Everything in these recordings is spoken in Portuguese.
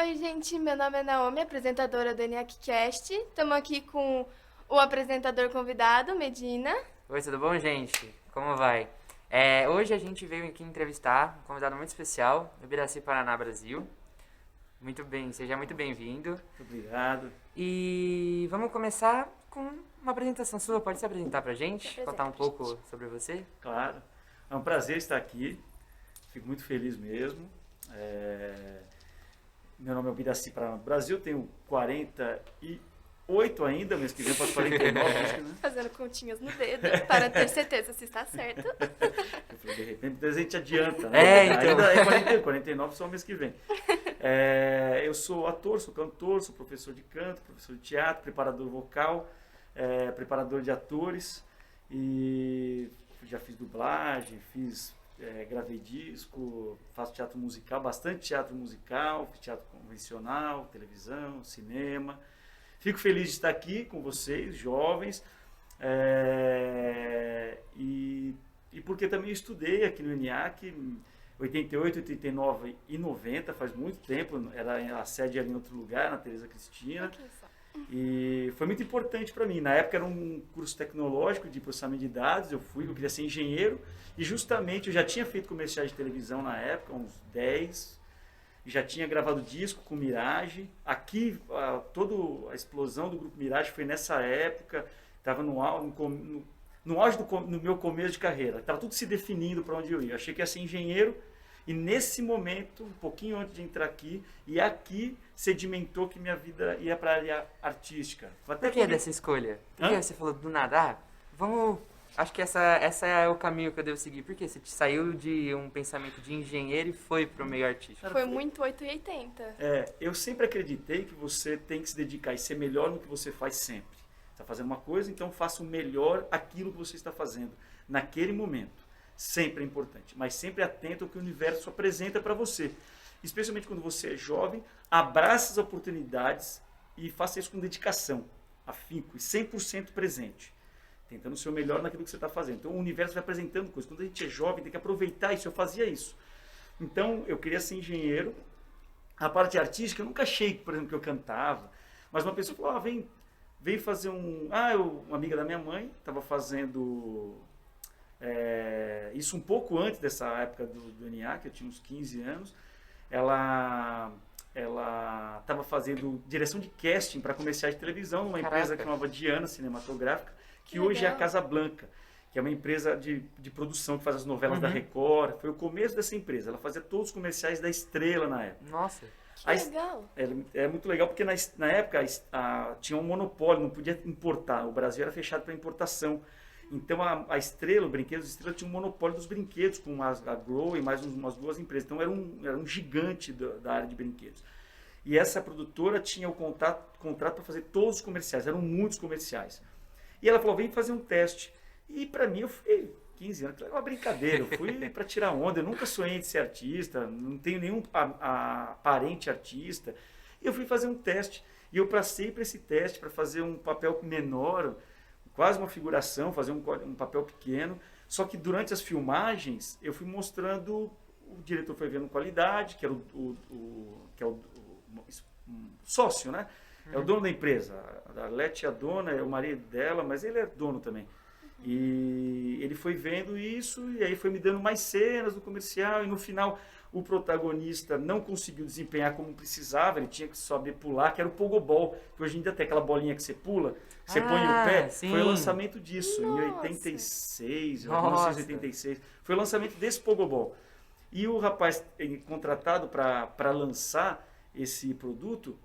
Oi, gente, meu nome é Naomi, apresentadora do ENIACcast. Estamos aqui com o apresentador convidado, Medina. Oi, tudo bom, gente? Como vai? Hoje a gente veio aqui entrevistar um convidado muito especial, do Ibiraci, Paraná, Brasil. Muito bem, seja muito bem-vindo. Obrigado. E vamos começar com uma apresentação sua. Pode se apresentar pra Se gente? apresenta Contar um pra pouco gente. sobre você? Claro. É um prazer estar aqui. Fico muito feliz mesmo. Meu nome é Ibiraci Paraná do Brasil, tenho 48 ainda, mês que vem para 49, acho que, né? Fazendo continhas no dedo para ter certeza se está certo. Eu falei, de repente a gente adianta, né? Então. Ainda é 40, 49 só o mês que vem. Eu sou ator, sou cantor, sou professor de canto, professor de teatro, preparador vocal, preparador de atores e já fiz dublagem, gravei disco, faço teatro musical, bastante teatro musical, fiz teatro convencional, televisão, cinema. Fico feliz de estar aqui com vocês, jovens, e porque também estudei aqui no ENIAC, 88, 89 e 90, faz muito tempo, a sede era em outro lugar, na Teresa Cristina. Aqui só. E foi muito importante para mim. Na época era um curso tecnológico de processamento de dados, eu queria ser engenheiro, e justamente eu já tinha feito comerciais de televisão na época, uns 10, já tinha gravado disco com Mirage. Aqui, toda a explosão do grupo Mirage foi nessa época, estava no auge no meu começo de carreira, estava tudo se definindo para onde eu ia. Eu achei que ia ser engenheiro, e nesse momento, um pouquinho antes de entrar aqui, e aqui sedimentou que minha vida ia para a área artística. Por que dessa escolha? Por que você falou do nada? Acho que essa é o caminho que eu devo seguir. Por que você saiu de um pensamento de engenheiro e foi pro meio artístico? Foi muito 880. Eu sempre acreditei que você tem que se dedicar e ser melhor no que você faz sempre. Está fazendo uma coisa, então faça o melhor aquilo que você está fazendo naquele momento. Sempre é importante, mas sempre atento ao que o universo apresenta para você. Especialmente quando você é jovem, abrace as oportunidades e faça isso com dedicação, afinco e 100% presente. Tentando ser o melhor naquilo que você está fazendo. Então o universo vai apresentando coisas. Quando a gente é jovem, tem que aproveitar isso. Eu fazia isso. Então eu queria ser engenheiro. A parte artística, eu nunca achei, por exemplo, que eu cantava. Mas uma pessoa falou, vem fazer uma amiga da minha mãe estava fazendo isso um pouco antes dessa época do ENIAC, eu tinha uns 15 anos. Ela estava fazendo direção de casting para comerciais de televisão numa empresa que chamava Diana Cinematográfica, que hoje é a Casa Blanca, que é uma empresa de produção que faz as novelas da Record. Foi o começo dessa empresa. Ela fazia todos os comerciais da Estrela na época. Nossa! Que legal. É muito legal porque na época tinha um monopólio, não podia importar. O Brasil era fechado para importação. Então a Estrela, o Brinquedos Estrela, tinha um monopólio dos brinquedos com a Grow e mais umas duas empresas. Então era um gigante da área de brinquedos. E essa produtora tinha o contrato para fazer todos os comerciais. Eram muitos comerciais. E ela falou, vem fazer um teste. E para mim, eu fui 15 anos, era uma brincadeira, eu fui para tirar onda, eu nunca sonhei de ser artista, não tenho nenhum parente artista. E eu fui fazer um teste, e eu passei para esse teste para fazer um papel menor, quase uma figuração, fazer um papel pequeno. Só que durante as filmagens, eu fui mostrando, o diretor foi vendo qualidade, que era o sócio, né? É o dono da empresa. A Leti é a dona, é o marido dela, mas ele é dono também. E ele foi vendo isso e aí foi me dando mais cenas do comercial. E no final o protagonista não conseguiu desempenhar como precisava, ele tinha que saber pular, que era o pogobol, que hoje em dia tem aquela bolinha que você pula, que você põe o pé. Sim. Foi o lançamento disso, Nossa. em 86, 1986. Foi o lançamento desse pogobol. E o rapaz contratado para lançar esse produto,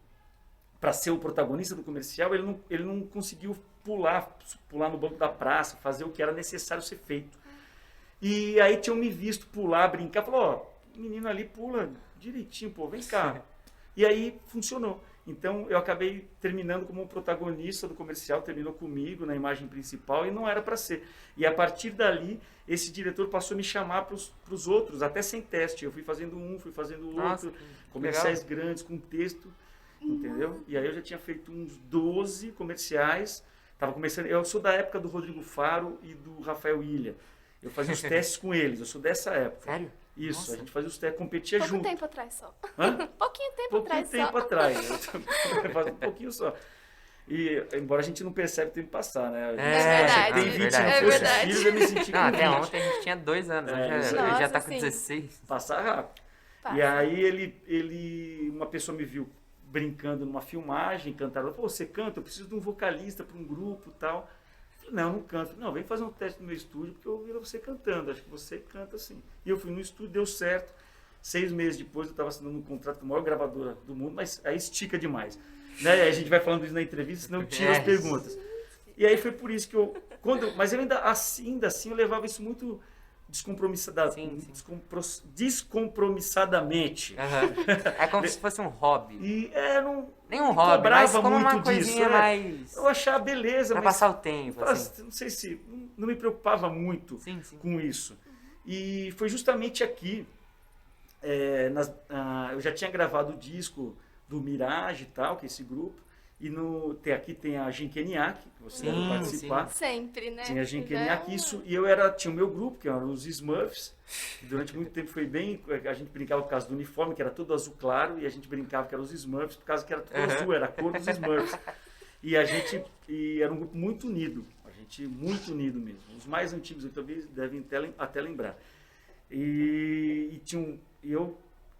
para ser o protagonista do comercial, ele não conseguiu pular no banco da praça, fazer o que era necessário ser feito. E aí tinham me visto pular, brincar, falou, o menino ali pula direitinho, pô, vem cá. E aí funcionou. Então eu acabei terminando como protagonista do comercial, terminou comigo na imagem principal e não era para ser. E a partir dali, esse diretor passou a me chamar para os outros, até sem teste. Eu fui fazendo fui fazendo o Nossa, outro, que comerciais legal. grandes, com texto, entendeu? E aí eu já tinha feito uns 12 comerciais. Tava começando, eu sou da época do Rodrigo Faro e do Rafael Ilha. Eu fazia os testes com eles, eu sou dessa época. Sério? Isso, Nossa. a gente fazia os testes, competia Pouco junto. tempo atrás só. Hã? Pouquinho tempo Pouquinho atrás tempo só. atrás. Faz um pouquinho só. E, embora a gente não percebe o tempo passar, né? verdade. Tem 20 É anos, fosse verdade. filhos, eu me senti com Não, até 20. ontem a gente tinha 2 anos, É, hoje isso já, aí. já tá Nossa, com sim. 16. Passar rápido. Passa. E aí uma pessoa me viu brincando numa filmagem, cantaram, pô, você canta? Eu preciso de um vocalista para um grupo e tal. Eu falei, não, não canto. Não, vem fazer um teste no meu estúdio, porque eu ouvi você cantando, acho que você canta assim. E eu fui no estúdio, deu certo. 6 meses depois eu estava assinando um contrato com a maior gravadora do mundo, mas aí estica demais. Né? A gente vai falando isso na entrevista, senão eu tiro as perguntas. E aí foi por isso que mas eu ainda assim eu levava isso muito Sim. descompromissadamente. Aham. É como se fosse um hobby. E não Nem um me hobby, mas cobrava como uma muito disso. coisinha mais... Eu achava beleza, Pra mas passar o tempo, assim. não sei se não me preocupava muito Sim, sim. com isso. E foi justamente aqui, eu já tinha gravado o disco do Mirage e tal, que é esse grupo, e aqui tem a Ginkeniak, que você deve Sim, participar. Sempre, né? Tinha a Ginkeniak, Já- isso, e tinha o meu grupo, que eram os Smurfs, que durante muito tempo foi bem, a gente brincava por causa do uniforme, que era tudo azul claro, e a gente brincava que eram os Smurfs, por causa que era tudo azul, era a cor dos Smurfs. E era um grupo muito unido, muito unido mesmo. Os mais antigos talvez devem até lembrar.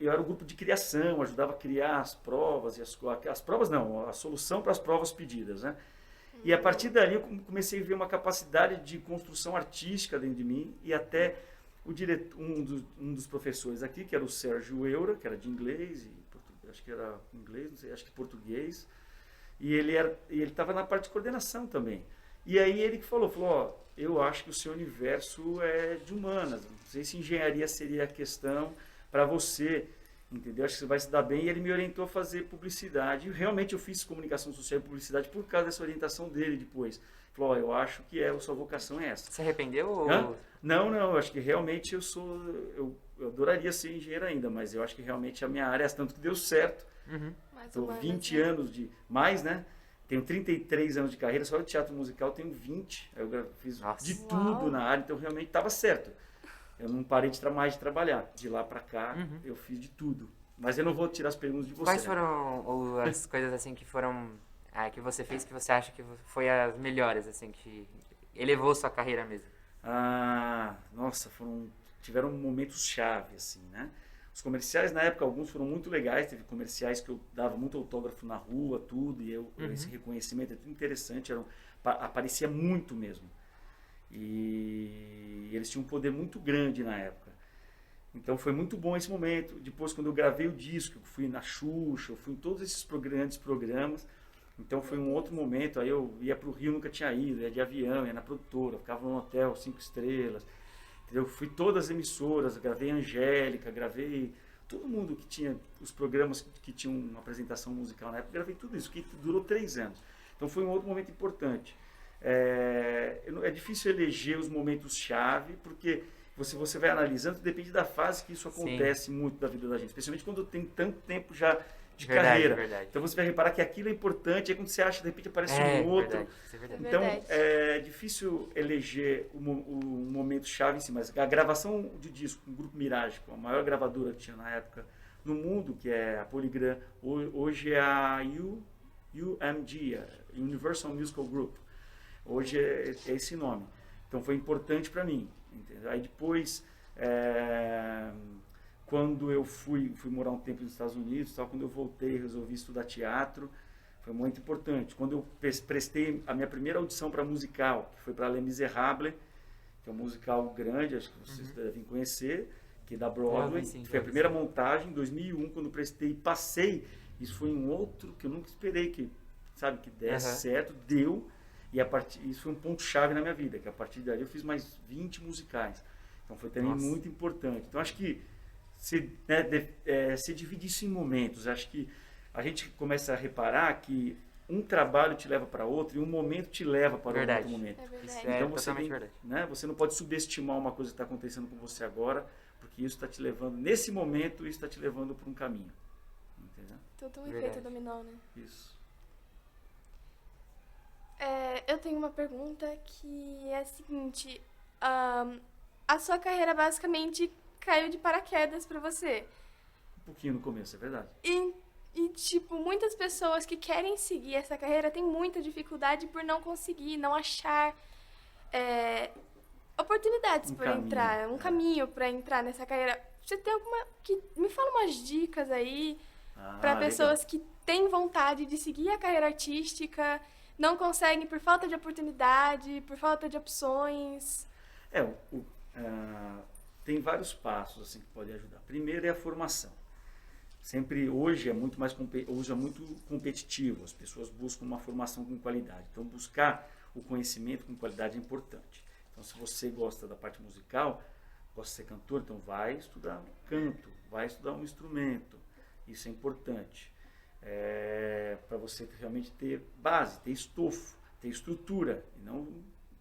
Eu era o grupo de criação, ajudava a criar as provas, as provas não, a solução para as provas pedidas, né? E a partir dali eu comecei a ver uma capacidade de construção artística dentro de mim, e até um dos professores aqui, que era o Sérgio Eura, que era de inglês, acho que era inglês, não sei, acho que português, e ele estava na parte de coordenação também. E aí ele que falou, ó, eu acho que o seu universo é de humanas, não sei se engenharia seria a questão para você, entendeu? Acho que você vai se dar bem. E ele me orientou a fazer publicidade. E realmente eu fiz comunicação social e publicidade por causa dessa orientação dele depois. Falou, ó, eu acho que a sua vocação é essa. Se arrependeu ou... Não, eu acho que realmente eu adoraria ser engenheiro ainda, mas eu acho que realmente a minha área é essa, tanto que deu certo. Mais Estou humanas, 20 né? anos mais, né? Tenho 33 anos de carreira, só de teatro musical tenho 20. Eu fiz Nossa. de Uau. tudo na área, então realmente estava certo. Eu não parei mais de trabalhar. De lá para cá, eu fiz de tudo. Mas eu não vou tirar as perguntas de você. Quais foram as coisas assim que foram... que você fez que você acha que foi as melhores, assim, que elevou sua carreira mesmo? Nossa, tiveram momentos chave, assim, né? Os comerciais, na época, alguns foram muito legais. Teve comerciais que eu dava muito autógrafo na rua, tudo. E esse reconhecimento é tudo interessante. Aparecia muito mesmo. E eles tinham um poder muito grande na época. Então foi muito bom esse momento. Depois, quando eu gravei o disco, eu fui na Xuxa, eu fui em todos esses grandes programas. Então foi um outro momento. Aí eu ia para o Rio, nunca tinha ido, ia de avião, ia na produtora, ficava num hotel 5 estrelas. Eu fui todas as emissoras, gravei Angélica, gravei todo mundo que tinha os programas que tinham uma apresentação musical na época, gravei tudo isso, que durou 3 anos. Então foi um outro momento importante. É difícil eleger os momentos-chave, porque você vai analisando, depende da fase que isso acontece muito da vida da gente, especialmente quando tem tanto tempo já de carreira. Verdade. Então você vai reparar que aquilo é importante, aí quando você acha, de repente aparece um outro. Verdade, isso é verdade. Então Verdade. é difícil eleger o momento-chave em si, mas a gravação de disco com o Grupo Mirage, com a maior gravadora que tinha na época no mundo, que é a Polygram, hoje é a UMG, a Universal Musical Group. Hoje é esse nome. Então foi importante para mim. Entendeu? Aí depois, quando eu fui morar um tempo nos Estados Unidos, quando eu voltei, resolvi estudar teatro, foi muito importante. Quando eu prestei a minha primeira audição para musical, que foi para Les Miserables, que é um musical grande, acho que vocês devem conhecer, que é da Broadway. Sim, foi a primeira montagem, em 2001, quando eu prestei e passei. Isso foi um outro que eu nunca esperei que desse certo, deu. E isso foi um ponto-chave na minha vida, que a partir daí eu fiz mais 20 musicais. Então foi também muito importante. Então acho que se divide isso em momentos. Acho que a gente começa a reparar que um trabalho te leva para outro e um momento te leva para outro momento. É verdade. Isso é Então totalmente verdade. você não pode subestimar uma coisa que está acontecendo com você agora, porque isso está te levando, nesse momento, isso está te levando para um caminho. Entendeu? Tudo um Verdade. efeito dominó, né? Isso. Eu tenho uma pergunta que é a seguinte. A sua carreira basicamente caiu de paraquedas pra você. Um pouquinho no começo, é verdade. Tipo, muitas pessoas que querem seguir essa carreira têm muita dificuldade por não conseguir, não achar oportunidades Um por caminho, entrar, um é. caminho pra entrar nessa carreira. Você tem me fala umas dicas aí pra Legal. pessoas que têm vontade de seguir a carreira artística, não conseguem por falta de oportunidade, por falta de opções. É, tem vários passos assim que podem ajudar. Primeiro é a formação. Sempre hoje é muito competitivo. As pessoas buscam uma formação com qualidade. Então buscar o conhecimento com qualidade é importante. Então se você gosta da parte musical, gosta de ser cantor, então vai estudar canto, vai estudar um instrumento. Isso é importante. Para você realmente ter base, ter estofo, ter estrutura, e não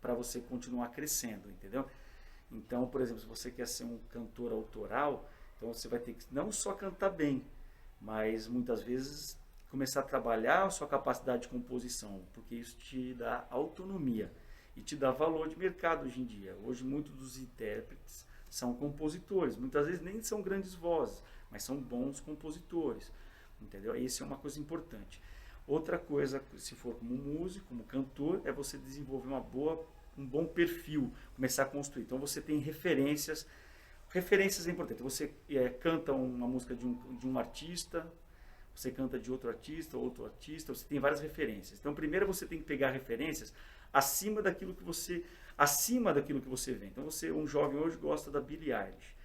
para você continuar crescendo, entendeu? Então, por exemplo, se você quer ser um cantor autoral, então você vai ter que não só cantar bem, mas muitas vezes começar a trabalhar a sua capacidade de composição, porque isso te dá autonomia e te dá valor de mercado hoje em dia. Hoje muitos dos intérpretes são compositores, muitas vezes nem são grandes vozes, mas são bons compositores, entendeu? Isso é uma coisa importante. Outra coisa, se for como músico, como cantor, é você desenvolver um bom perfil, começar a construir. Então você tem referências. Referências é importante. Você canta uma música de um artista, você canta de outro artista, você tem várias referências. Então primeiro você tem que pegar referências acima daquilo que você vê. Então um jovem hoje gosta da Billie Eilish.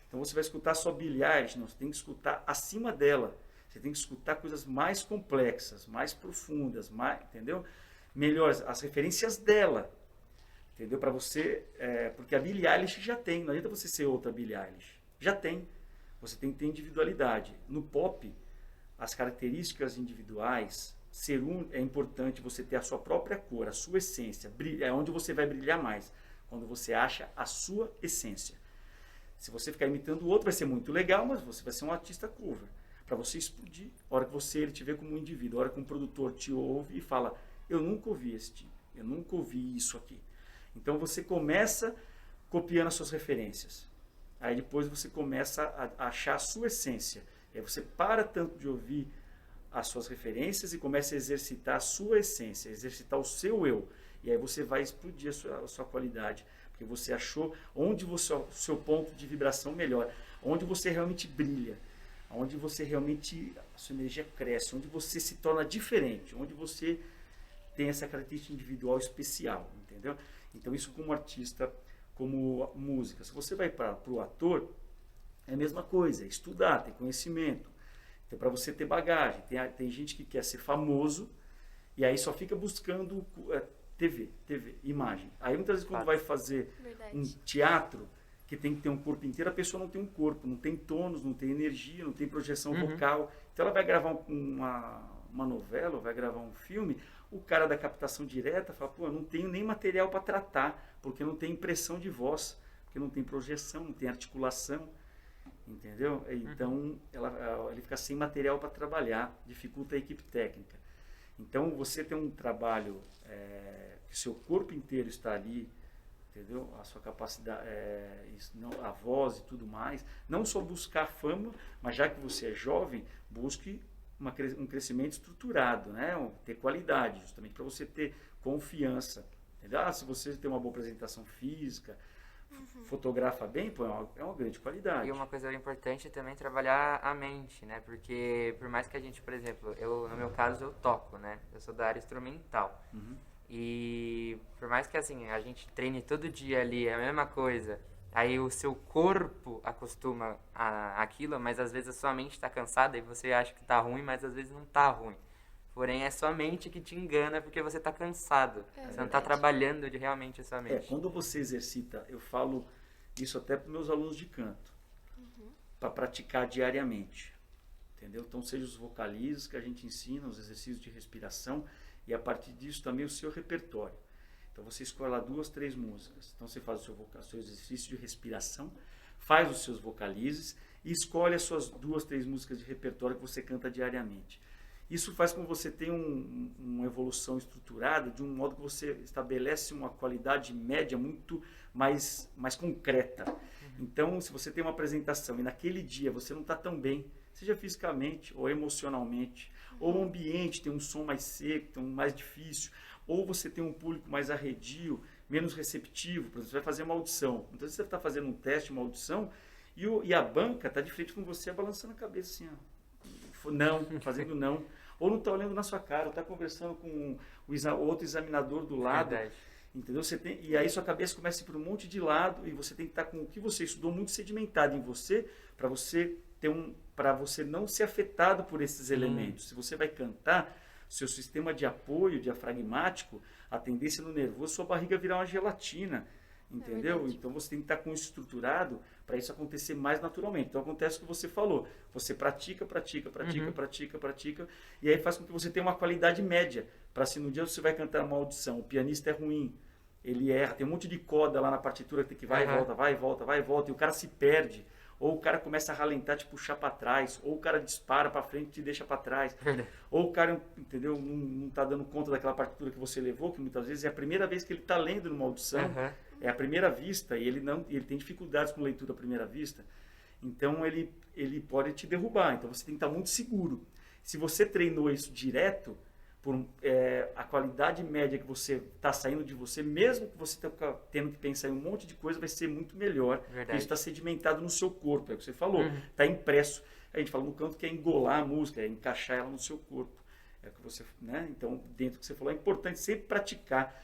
Então você vai escutar só Billie Eilish, não, você tem que escutar acima dela. Você tem que escutar coisas mais complexas, mais profundas, entendeu? Melhores, as referências dela. Entendeu? Para você, porque a Billie Eilish já tem, não adianta você ser outra Billie Eilish. Já tem. Você tem que ter individualidade. No pop, as características individuais, é importante você ter a sua própria cor, a sua essência. É onde você vai brilhar mais, quando você acha a sua essência. Se você ficar imitando o outro, vai ser muito legal, mas você vai ser um artista cover. Para você explodir, a hora que ele te vê como um indivíduo, a hora que um produtor te ouve e fala, eu nunca ouvi esse tipo, eu nunca ouvi isso aqui. Então você começa copiando as suas referências. Aí depois você começa a achar a sua essência. E aí você para tanto de ouvir as suas referências e começa a exercitar a sua essência, exercitar o seu eu. E aí você vai explodir a sua qualidade, porque você achou onde o seu ponto de vibração melhora, onde você realmente brilha, onde você realmente, a sua energia cresce, onde você se torna diferente, onde você tem essa característica individual especial, entendeu? Então isso como artista, como música. Se você vai para o ator, é a mesma coisa, é estudar, ter conhecimento. Então para você ter bagagem, tem gente que quer ser famoso e aí só fica buscando TV, imagem. Aí muitas vezes quando vai fazer um teatro, que tem que ter um corpo inteiro, a pessoa não tem um corpo, não tem tônus, não tem energia, não tem projeção vocal. Então ela vai gravar uma novela, ou vai gravar um filme, o cara da captação direta fala, pô, eu não tenho nem material para tratar, porque não tem impressão de voz, porque não tem projeção, não tem articulação, entendeu? Então ele fica sem material para trabalhar, dificulta a equipe técnica. Então você tem um trabalho que seu corpo inteiro está ali, entendeu? A sua capacidade, a voz e tudo mais. Não só buscar fama, mas já que você é jovem, busque um crescimento estruturado, né? Ter qualidade, justamente para você ter confiança. Entendeu? Se você tem uma boa apresentação física, fotografa bem, pô, é uma grande qualidade. E uma coisa importante é também trabalhar a mente, né? Porque por mais que a gente, por exemplo, no meu caso eu toco, né? Eu sou da área instrumental. E por mais que assim, a gente treine todo dia ali, é a mesma coisa, aí o seu corpo acostuma àquilo, mas às vezes a sua mente está cansada e você acha que tá ruim, mas às vezes não tá ruim. Porém, é sua mente que te engana porque você tá cansado. Você não tá trabalhando realmente a sua mente. Quando você exercita, eu falo isso até para meus alunos de canto, para praticar diariamente. Entendeu? Então, seja os vocalizes que a gente ensina, os exercícios de respiração, e a partir disso também o seu repertório. Então você escolhe lá 2, 3 músicas. Então você faz o seu exercício de respiração, faz os seus vocalizes e escolhe as suas 2, 3 músicas de repertório que você canta diariamente. Isso faz com que você tenha uma evolução estruturada de um modo que você estabelece uma qualidade média muito mais concreta. Então, se você tem uma apresentação e naquele dia você não está tão bem, seja fisicamente ou emocionalmente, ou o ambiente tem um som mais seco, tem um mais difícil, ou você tem um público mais arredio, menos receptivo, por exemplo, você vai fazer uma audição. Então, você está fazendo um teste, uma audição, e a banca está de frente com você, balançando a cabeça assim, ó. Não, fazendo não. Ou não está olhando na sua cara, ou está conversando com o outro examinador do lado. Verdade. Entendeu? E aí sua cabeça começa a ir para um monte de lado e você tem que estar com o que você estudou muito sedimentado em você para você para você não ser afetado por esses elementos. Se você vai cantar, seu sistema de apoio diafragmático, a tendência no nervoso, sua barriga virar uma gelatina. Entendeu? Então você tem que estar com isso estruturado para isso acontecer mais naturalmente. Então acontece o que você falou. Você pratica, e aí faz com que você tenha uma qualidade média. Para se no dia você vai cantar uma audição, o pianista é ruim, ele erra, tem um monte de coda lá na partitura que tem que vai e volta, e o cara se perde. Ou o cara começa a ralentar, te puxar para trás, ou o cara dispara para frente e te deixa para trás. Ou o cara, entendeu, não está dando conta daquela partitura que você levou, que muitas vezes é a primeira vez que ele está lendo numa audição, é a primeira vista, e ele tem dificuldades com leitura à primeira vista. Então ele pode te derrubar, então você tem que estar muito seguro. Se você treinou isso direto, a qualidade média que você está saindo de você, mesmo que você tendo que pensar em um monte de coisa, vai ser muito melhor. Porque isso está sedimentado no seu corpo, é o que você falou. Está impresso. A gente fala no canto que é engolar a música, é encaixar ela no seu corpo. É o que você, né? Então, dentro do que você falou, é importante sempre praticar,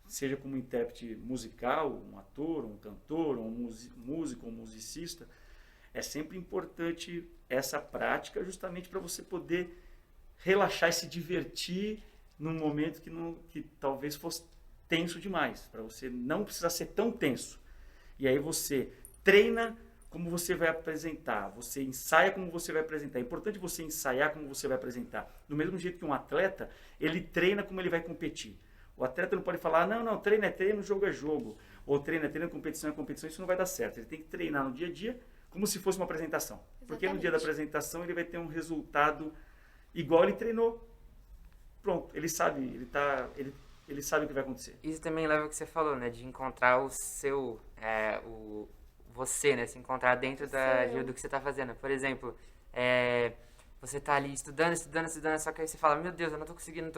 seja como intérprete musical, um ator, um cantor, um músico, um musicista. É sempre importante essa prática justamente para você poder relaxar e se divertir num momento que talvez fosse tenso demais, para você não precisar ser tão tenso. E aí você treina como você vai apresentar, você ensaia como você vai apresentar. É importante você ensaiar como você vai apresentar. Do mesmo jeito que um atleta, ele treina como ele vai competir. O atleta não pode falar, não, treino é treino, jogo é jogo. Ou treino é treino, competição é competição, isso não vai dar certo. Ele tem que treinar no dia a dia como se fosse uma apresentação. Exatamente. Porque no dia da apresentação ele vai ter um resultado igual ele treinou. Pronto, ele sabe, ele sabe o que vai acontecer. Isso também leva ao que você falou, né? De encontrar o seu, você, né? Se encontrar dentro do que você está fazendo. Por exemplo, você está ali estudando, só que aí você fala, meu Deus, eu não estou conseguindo.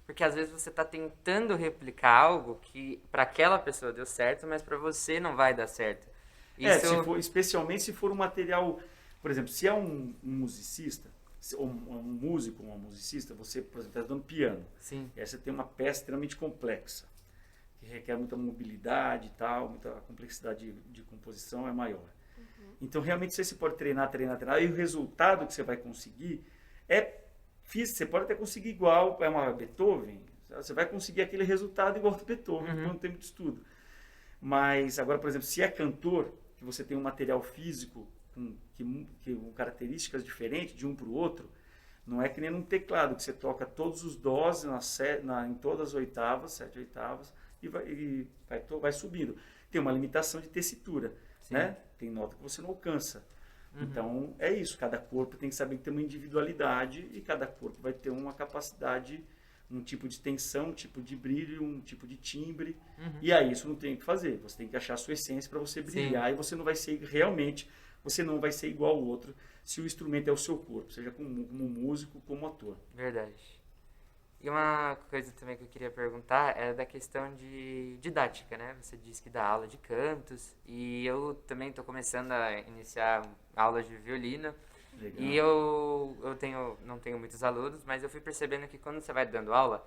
Porque às vezes você está tentando replicar algo que para aquela pessoa deu certo, mas para você não vai dar certo. Isso... especialmente se for um material, por exemplo, se é um musicista, um músico, uma musicista, você, por exemplo, está estudando piano. Sim. E aí você tem uma peça extremamente complexa, que requer muita mobilidade e tal, a complexidade de composição é maior. Então, realmente, você pode treinar, e o resultado que você vai conseguir é físico. Você pode até conseguir igual a uma Beethoven, você vai conseguir aquele resultado igual ao Beethoven, com tempo de estudo. Mas, agora, por exemplo, se é cantor, que você tem um material físico com características diferentes de um para o outro, não é que nem num teclado, que você toca todos os dós em todas as oitavas, 7 oitavas, e vai subindo. Tem uma limitação de tessitura, né? Tem nota que você não alcança. Então, é isso. Cada corpo tem que saber que tem uma individualidade e cada corpo vai ter uma capacidade, um tipo de tensão, um tipo de brilho, um tipo de timbre. E aí, isso não tem o que fazer. Você tem que achar a sua essência para você brilhar. E você não vai ser realmente... Você não vai ser igual ao outro se o instrumento é o seu corpo, seja como músico, como ator. Verdade. E uma coisa também que eu queria perguntar é da questão de didática, né? Você disse que dá aula de cantos e eu também estou começando a iniciar aulas de violino. Legal. E não tenho muitos alunos, mas eu fui percebendo que quando você vai dando aula,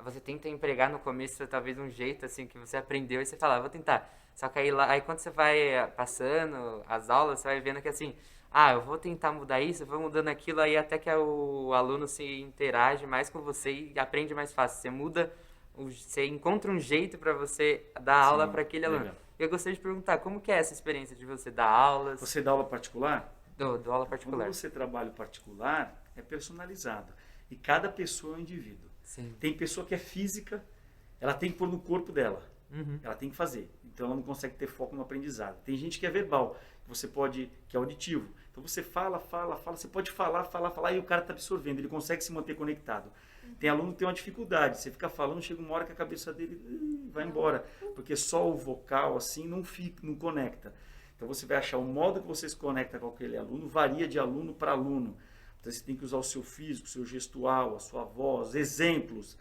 você tenta empregar no começo talvez um jeito assim que você aprendeu e você fala, vou tentar. Só que aí quando você vai passando as aulas, você vai vendo que assim, eu vou tentar mudar isso, eu vou mudando aquilo, aí até que o aluno se interage mais com você e aprende mais fácil. Você muda, você encontra um jeito para você dar aula para aquele aluno. Eu gostaria de perguntar, como que é essa experiência de você dar aulas? Você dá aula particular? Dou aula particular. Quando você trabalha particular, é personalizado. E cada pessoa é um indivíduo. Sim. Tem pessoa que é física, ela tem que pôr no corpo dela. Ela tem que fazer. Então ela não consegue ter foco no aprendizado. Tem gente que é verbal, que é auditivo, Então você fala, você pode falar e o cara está absorvendo, ele consegue se manter conectado. Tem aluno que tem uma dificuldade, você fica falando, chega uma hora que a cabeça dele vai embora, porque só o vocal assim não conecta. Então você vai achar o modo que você se conecta com aquele aluno, varia de aluno para aluno. Então você tem que usar o seu físico, o seu gestual, a sua voz, exemplos,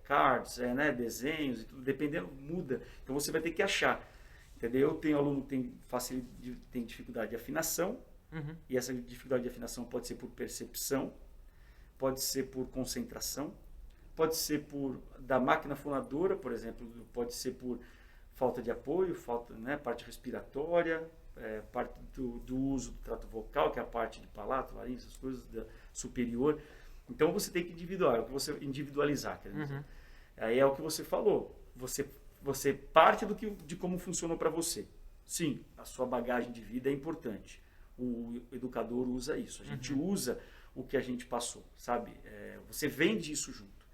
cards, né, desenhos, e tudo, dependendo, muda. Então você vai ter que achar. Entendeu? Eu tenho aluno que tem dificuldade de afinação, e essa dificuldade de afinação pode ser por percepção, pode ser por concentração, pode ser da máquina fonadora, por exemplo, pode ser por falta de apoio, né, parte respiratória, parte do uso do trato vocal, que é a parte de palato, laringe, essas coisas superior. Então você tem que individualizar. Quer dizer. Aí é o que você falou. Você parte de como funcionou para você. Sim, a sua bagagem de vida é importante. O educador usa isso. A gente usa o que a gente passou, sabe? Você vende isso junto.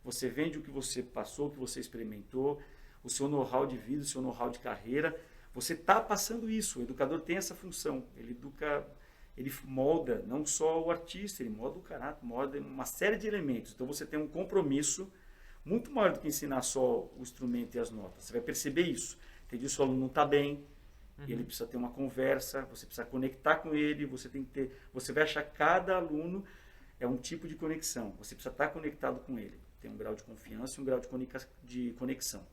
Você vende o que você passou, o que você experimentou, o seu know-how de vida, o seu know-how de carreira. Você está passando isso. O educador tem essa função. Ele educa, ele molda não só o artista, ele molda o caráter, molda uma série de elementos. Então você tem um compromisso muito maior do que ensinar só o instrumento e as notas. Você vai perceber isso. Entendi, o seu aluno não está bem, ele precisa ter uma conversa, você precisa conectar com ele, você vai achar que cada aluno é um tipo de conexão. Você precisa estar conectado com ele. Tem um grau de confiança e um grau de conexão.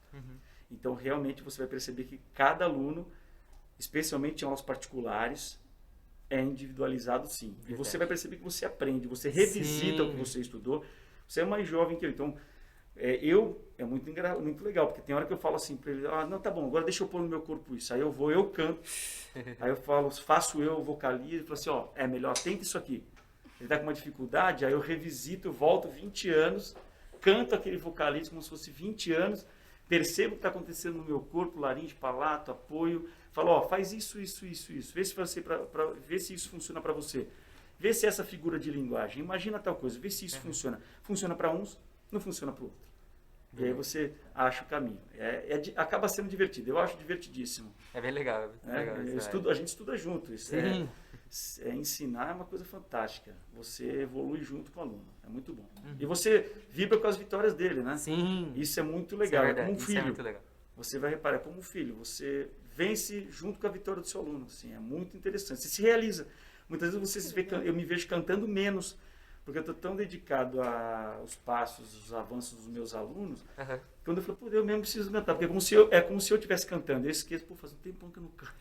Então, realmente, você vai perceber que cada aluno, especialmente em aulas particulares, é individualizado, sim. Verdade. E você vai perceber que você aprende, você revisita o que você estudou. Você é mais jovem que eu. Então, é muito legal, porque tem hora que eu falo assim para ele, não, tá bom, agora deixa eu pôr no meu corpo isso. Aí eu canto, aí eu faço eu, vocalizo, e falo assim, é melhor, tenta isso aqui. Ele tá com uma dificuldade, aí eu revisito, volto 20 anos, canto aquele vocalismo como se fosse 20 anos, percebo o que está acontecendo no meu corpo, laringe, palato, apoio, falo, faz isso, vê se isso funciona para você. Vê se essa figura de linguagem, imagina tal coisa, vê se isso funciona. Funciona para uns, não funciona para o outro. E aí você acha o caminho. Acaba sendo divertido, eu acho divertidíssimo. É bem legal. A gente estuda junto. Ensinar é uma coisa fantástica. Você evolui junto com o aluno. É muito bom. E você vibra com as vitórias dele, né? Sim. Isso é muito legal. Isso é como um filho. Isso é muito legal. Você vai reparar, como um filho. Você vence junto com a vitória do seu aluno. Assim, é muito interessante. Você se realiza. Muitas vezes eu me vejo cantando menos, porque eu estou tão dedicado aos passos, os avanços dos meus alunos, quando eu falo, eu mesmo preciso cantar, porque é como se eu estivesse cantando. Eu esqueço, faz um tempão que eu não canto.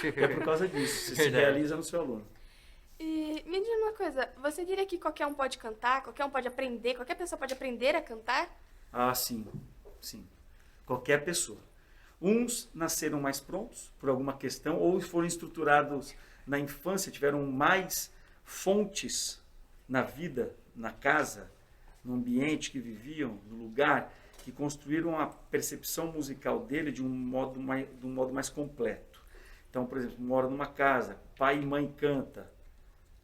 É por causa disso, você se realiza no seu aluno. E me diz uma coisa, você diria que qualquer um pode cantar, qualquer um pode aprender, qualquer pessoa pode aprender a cantar? Sim. Qualquer pessoa. Uns nasceram mais prontos por alguma questão, ou foram estruturados na infância, tiveram mais fontes na vida, na casa, no ambiente que viviam, no lugar, que construíram a percepção musical dele de um modo mais completo. Então, por exemplo, mora numa casa, pai e mãe canta,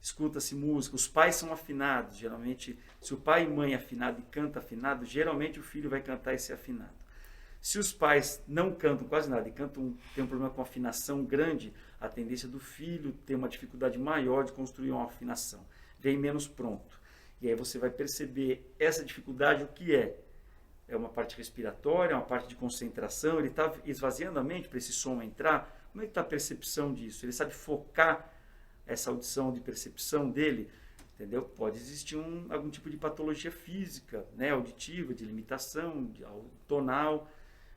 escuta-se música, os pais são afinados, geralmente, se o pai e mãe é afinado e canta afinado, geralmente o filho vai cantar esse afinado. Se os pais não cantam quase nada e tem um problema com afinação grande, a tendência do filho ter uma dificuldade maior de construir uma afinação. Vem menos pronto. E aí você vai perceber essa dificuldade, o que é? É uma parte respiratória, uma parte de concentração, ele está esvaziando a mente para esse som entrar. Como é que está a percepção disso? Ele sabe focar essa audição de percepção dele? Entendeu? Pode existir algum tipo de patologia física, né, auditiva, de limitação, tonal,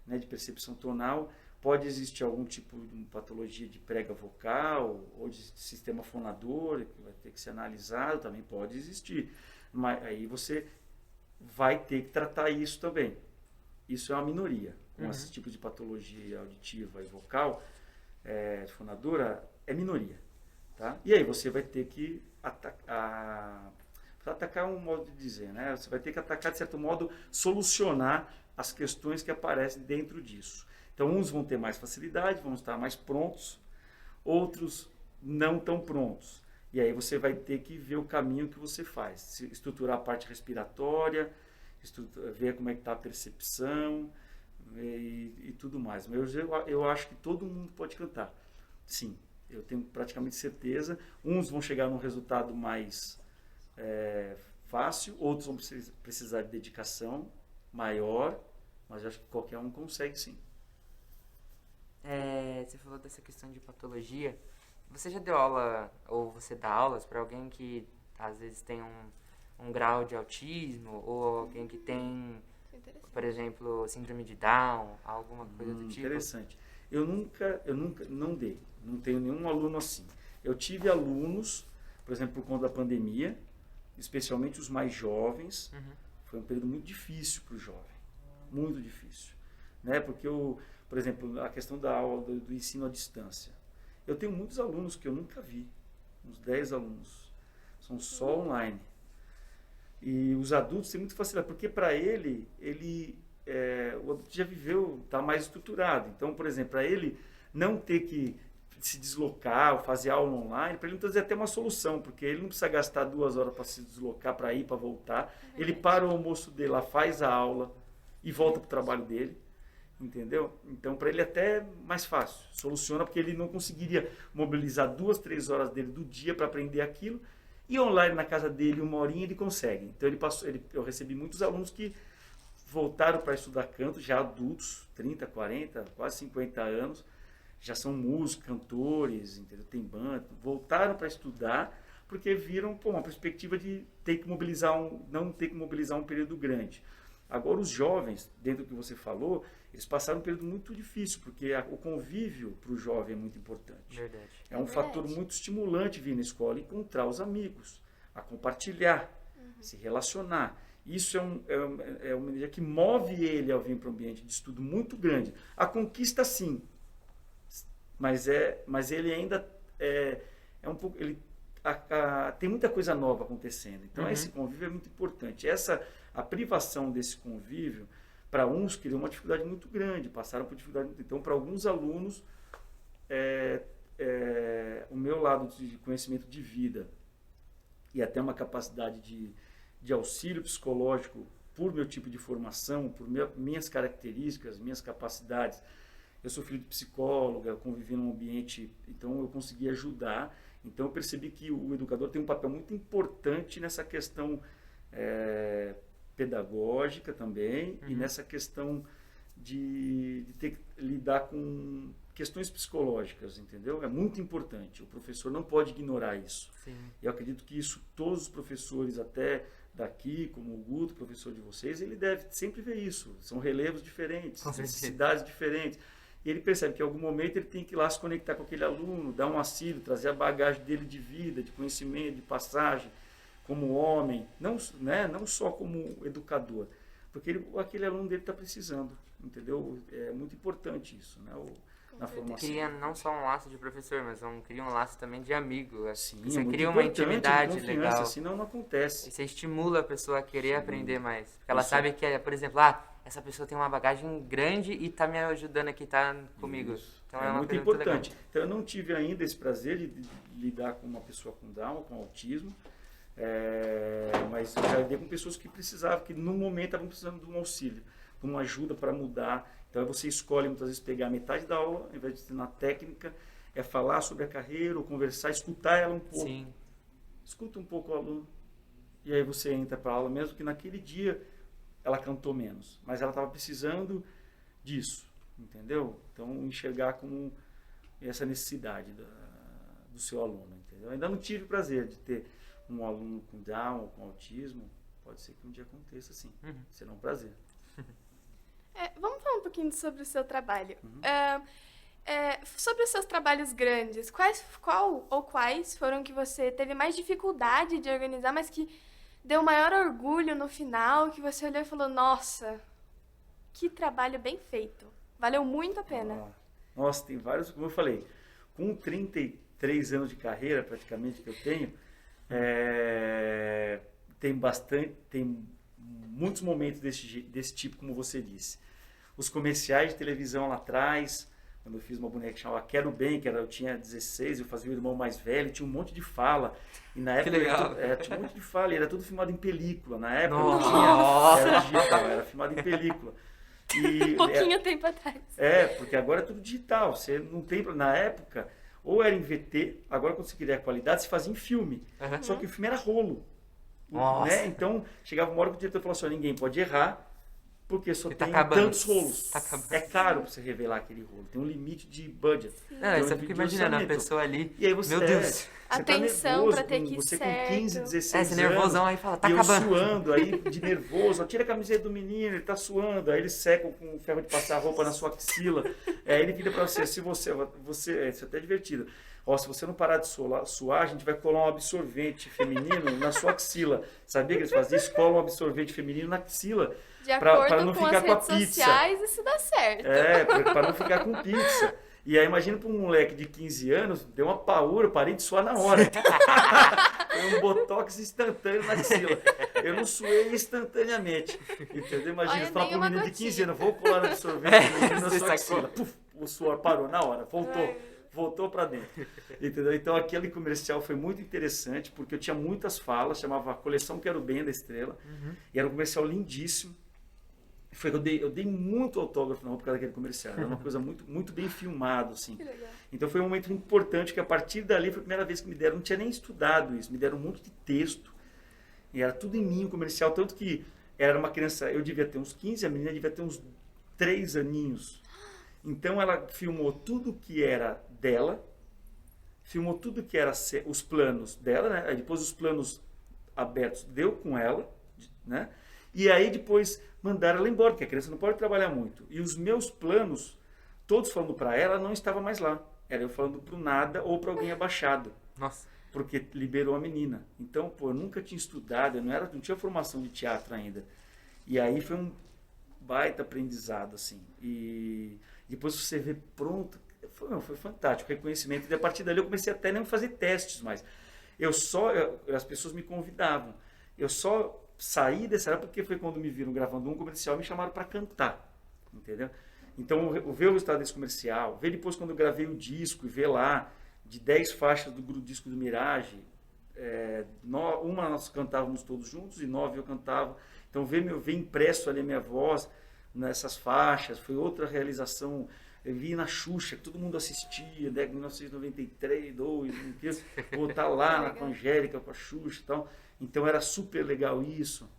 né, de percepção tonal. Pode existir algum tipo de patologia de prega vocal ou de sistema fonador, que vai ter que ser analisado, também pode existir. Mas aí você vai ter que tratar isso também. Isso é uma minoria. Com esse tipo de patologia auditiva e vocal, fonadora, é minoria. Tá? E aí você vai ter que atacar um modo de dizer, né? Você vai ter que atacar, de certo modo, solucionar as questões que aparecem dentro disso. Então, uns vão ter mais facilidade, vão estar mais prontos, outros não tão prontos. E aí você vai ter que ver o caminho que você faz. Estruturar a parte respiratória, ver como é que está a percepção e tudo mais. Mas eu acho que todo mundo pode cantar. Sim, Eu tenho praticamente certeza. Uns vão chegar num resultado mais fácil, outros vão precisar de dedicação maior, mas eu acho que qualquer um consegue sim. Você falou dessa questão de patologia. Você já deu aula, ou você dá aulas para alguém que às vezes tem um grau de autismo, ou alguém que tem, por exemplo, síndrome de Down, alguma coisa do tipo? Interessante. Eu nunca não dei. Não tenho nenhum aluno assim. Eu tive alunos, por exemplo, por conta da pandemia, especialmente os mais jovens. Foi um período muito difícil para o jovem. Muito difícil. Né? Porque, por exemplo, a questão da aula, do ensino à distância. Eu tenho muitos alunos que eu nunca vi. Uns 10 alunos. São só online. E os adultos têm muito facilidade, porque para ele o adulto já viveu, está mais estruturado. Então, por exemplo, para ele não ter que se deslocar, ou fazer aula online, para ele muitas vezes é até uma solução, porque ele não precisa gastar 2 horas para se deslocar, para ir, para voltar. Ele para o almoço dele lá, faz a aula e volta para o trabalho dele. Entendeu? Então, para ele até é mais fácil. Soluciona, porque ele não conseguiria mobilizar 2, 3 horas dele do dia para aprender aquilo. E online na casa dele, 1 horinha, ele consegue. Então, eu recebi muitos alunos que voltaram para estudar canto, já adultos, 30, 40, quase 50 anos, já são músicos, cantores, entendeu? Tem banda, voltaram para estudar, porque viram uma perspectiva de ter que não ter que mobilizar um período grande. Agora, os jovens, dentro do que você falou, eles passaram um período muito difícil, porque o convívio para o jovem é muito importante. Verdade. É um fator muito estimulante vir na escola, encontrar os amigos, a compartilhar, se relacionar. Isso é uma energia que move ele ao vir para um ambiente de estudo muito grande. A conquista, sim, mas ele ainda é um pouco... tem muita coisa nova acontecendo. Então, esse convívio é muito importante. A privação desse convívio, para uns, criou uma dificuldade muito grande, passaram por dificuldade muito... Então, para alguns alunos, o meu lado de conhecimento de vida e até uma capacidade de auxílio psicológico por meu tipo de formação, por minhas características, minhas capacidades. Eu sou filho de psicóloga, convivi num ambiente, então eu consegui ajudar. Então eu percebi que o educador tem um papel muito importante nessa questão pedagógica também e nessa questão de ter que lidar com questões psicológicas, entendeu? É muito importante. O professor não pode ignorar isso. Sim. Eu acredito que isso todos os professores, até daqui, como o Guto, professor de vocês, ele deve sempre ver isso. São relevos diferentes, necessidades diferentes. E ele percebe que em algum momento ele tem que ir lá se conectar com aquele aluno, dar um auxílio, trazer a bagagem dele de vida, de conhecimento, de passagem, como homem, não só como educador, porque aquele aluno dele está precisando, entendeu? É muito importante isso, né? Na formação. Cria não só um laço de professor, mas cria um laço também de amigo. Sim, você muito cria uma importante, intimidade confiança, legal. Senão não acontece. E você estimula a pessoa a querer aprender mais. Porque ela Isso. sabe que, por exemplo, essa pessoa tem uma bagagem grande e está me ajudando aqui, está comigo. Isso. Então É uma muito coisa importante. legal. Então eu não tive ainda esse prazer de lidar com uma pessoa com Down, com autismo, mas eu já lidei com pessoas que precisavam, que no momento estavam precisando de um auxílio, de uma ajuda para mudar. Então você escolhe muitas vezes pegar metade da aula, ao invés de ensinar técnica, falar sobre a carreira, ou conversar, escutar ela um pouco. Sim. Escuta um pouco o aluno. E aí você entra para a aula, mesmo que naquele dia ela cantou menos, mas ela estava precisando disso, entendeu? Então enxergar como essa necessidade do seu aluno, entendeu? Ainda não tive o prazer de ter um aluno com Down ou com autismo, pode ser que um dia aconteça sim, será um prazer. Vamos falar um pouquinho sobre o seu trabalho. Sobre os seus trabalhos grandes, quais foram que você teve mais dificuldade de organizar, mas que deu maior orgulho no final, que você olhou e falou, nossa, que trabalho bem feito, valeu muito a pena. Nossa, tem vários, como eu falei, com 33 anos de carreira praticamente que eu tenho, tem muitos momentos desse tipo, como você disse. Os comerciais de televisão lá atrás, quando eu fiz uma boneca que chamava Quero Bem, eu tinha 16, eu fazia o irmão mais velho, tinha um monte de fala. E na época tinha um monte de fala, e era tudo filmado em película. Na época era digital, era filmado em película. E pouquinho tempo atrás. Porque agora é tudo digital. Você não tem, na época, ou era em VT, agora quando você queria qualidade, se fazia em filme. Aham. Só que o filme era rolo. Nossa. Né? Então, chegava uma hora que o diretor falou assim, ninguém pode errar, porque só E tá tem acabando. tantos rolos. Tá acabando. É caro pra você revelar aquele rolo. Tem um limite de budget. Não, Tem um você limite fica de imaginando a orçamento. pessoa ali. E aí você, Meu Deus. você Atenção tá nervoso, pra ter que ir você certo. com 15, 16 É, você nervosão anos, aí fala, tá e eu acabando. suando, aí de nervoso, ó, tira a camiseta do menino, ele tá suando, aí eles secam com ferro de passar roupa na sua axila, aí ele vira pra você, se você isso é até divertido, ó, se você não parar de suar, a gente vai colar um absorvente feminino na sua axila. Sabia que eles fazem isso? Colam um absorvente feminino na axila, De pra acordo não com ficar as com a redes pizza. sociais, isso dá certo. Pra não ficar com pizza. E aí, imagina para um moleque de 15 anos, deu uma paura, eu parei de suar na hora. Foi um botox instantâneo na axila. Eu não suei instantaneamente. Entendeu? Imagina, Olha, você fala nem para um uma menino de 15 gotinha. anos, vou colar um sorvete na Você sua sacou. axila. Puf, o suor parou na hora, voltou para dentro. Entendeu? Então, aquele comercial foi muito interessante, porque eu tinha muitas falas, chamava Coleção Quero Bem da Estrela, e era um comercial lindíssimo. Foi que eu dei muito autógrafo na rua por causa daquele comercial. Era uma coisa muito, muito bem filmado, assim. Que legal. Então foi um momento importante que a partir dali foi a primeira vez que me deram, não tinha nem estudado isso, me deram um monte de texto. E era tudo em mim o comercial, tanto que era uma criança, eu devia ter uns 15, a menina devia ter uns 3 aninhos. Então ela filmou tudo que era dela, filmou tudo que era os planos dela, né? Aí depois os planos abertos deu com ela, né? E aí depois mandaram ela embora, porque a criança não pode trabalhar muito. E os meus planos, todos falando para ela, não estava mais lá. Era eu falando para o nada ou para alguém abaixado, Nossa. porque liberou a menina. Então, pô, eu nunca tinha estudado, eu não tinha formação de teatro ainda. E aí foi um baita aprendizado, assim. E depois você vê pronto, foi fantástico, reconhecimento. E a partir dali eu comecei até nem a fazer testes mais. As pessoas me convidavam. Eu só saí dessa época porque foi quando me viram gravando um comercial e me chamaram para cantar, entendeu? Então, ver o resultado desse comercial, ver depois quando eu gravei o disco e ver lá, de 10 faixas do disco do Mirage, uma nós cantávamos todos juntos e 9 eu cantava. Então, ver impresso ali a minha voz nessas faixas, foi outra realização. Eu vi na Xuxa, que todo mundo assistia, né, 1993, 2, vou estar lá com a Angélica, com a Xuxa e tal. Então era super legal isso.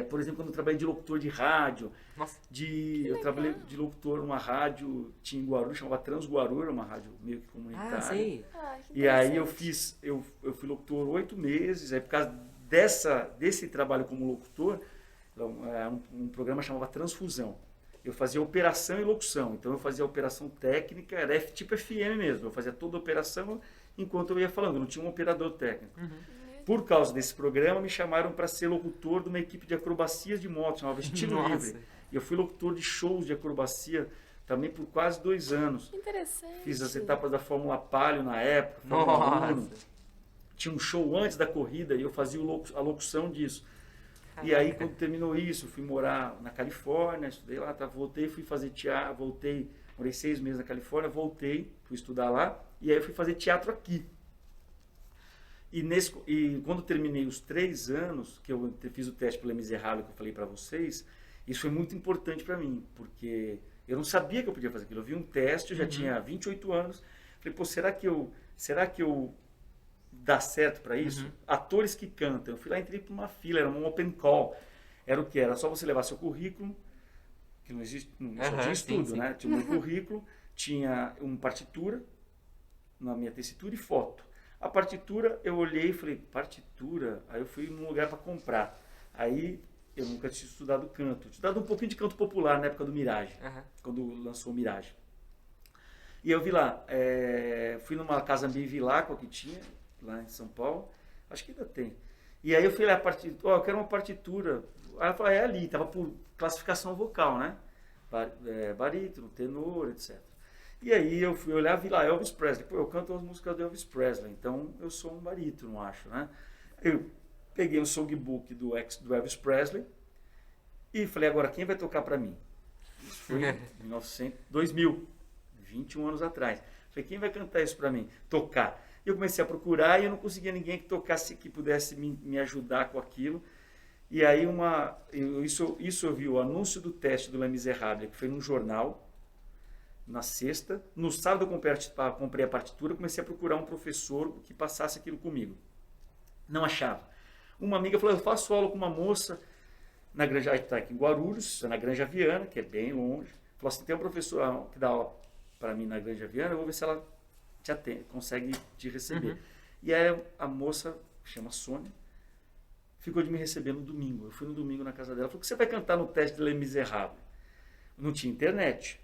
Por exemplo, quando eu trabalhei de locutor de rádio, Nossa. eu trabalhei de locutor numa rádio, tinha em Guarulhos, chamava Transguarulhos, era uma rádio meio que comunitária. Ah, sei. Ah, que E aí interessante. eu fui locutor 8 meses, aí por causa desse trabalho como locutor, um programa chamava Transfusão. Eu fazia operação e locução, então eu fazia operação técnica, era tipo FM mesmo, eu fazia toda a operação enquanto eu ia falando, não tinha um operador técnico. Por causa desse programa, me chamaram para ser locutor de uma equipe de acrobacias de moto, chamava Estilo Nossa. Livre. E eu fui locutor de shows de acrobacia também por quase 2 anos. Que interessante. Fiz as etapas da Fórmula Palio na época, Fórmula 1. Nossa. Tinha um show antes da corrida e eu fazia a locução disso. E aí, quando terminou isso, fui morar na Califórnia, estudei lá, voltei, fui fazer teatro, morei 6 meses na Califórnia, voltei, fui estudar lá, e aí fui fazer teatro aqui. E quando terminei os 3 anos, que eu fiz o teste pela Miserável, que eu falei para vocês, isso foi muito importante para mim, porque eu não sabia que eu podia fazer aquilo. Eu vi um teste, eu já tinha 28 anos, falei, pô, será que eu dá certo para isso? Atores que cantam. Eu fui lá, entrei para uma fila, era um open call. Era o que? Era só você levar seu currículo, que não existe, só tinha estudo, sim. né? Tinha o meu currículo, tinha uma partitura, na minha tessitura e foto. A partitura, eu olhei e falei, partitura? Aí eu fui num lugar para comprar. Aí eu nunca tinha estudado canto. Tinha estudado um pouquinho de canto popular na época do Mirage, quando lançou o Mirage. E eu vi lá, fui numa casa meio Viláqua que tinha, lá em São Paulo, acho que ainda tem. E aí eu fui lá, eu quero uma partitura. Aí ela falou, é ali, estava por classificação vocal, né? Barítono, tenor, etc. E aí eu fui olhar, vi lá Elvis Presley. Pô, eu canto as músicas do Elvis Presley, então eu sou um barítono, acho, né? Eu peguei o songbook do Elvis Presley e falei, agora quem vai tocar para mim? Isso foi em 2000, 21 anos atrás. Falei, quem vai cantar isso para mim? Tocar. E eu comecei a procurar e eu não conseguia ninguém que tocasse, que pudesse me ajudar com aquilo. E aí eu vi o anúncio do teste do Les Misérables, que foi num jornal. na sexta. No sábado eu comprei a partitura, comecei a procurar um professor que passasse aquilo comigo. Não achava. Uma amiga falou, eu faço aula com uma moça na Granja, está aqui em Guarulhos, na Granja Viana, que é bem longe. Falou assim, tem um professor que dá aula para mim na Granja Viana, eu vou ver se ela te atende, consegue te receber. Uhum. E aí a moça, chama Sônia, ficou de me receber no domingo. Eu fui no domingo na casa dela, falou que você vai cantar no teste de Les Misérables. Não tinha internet.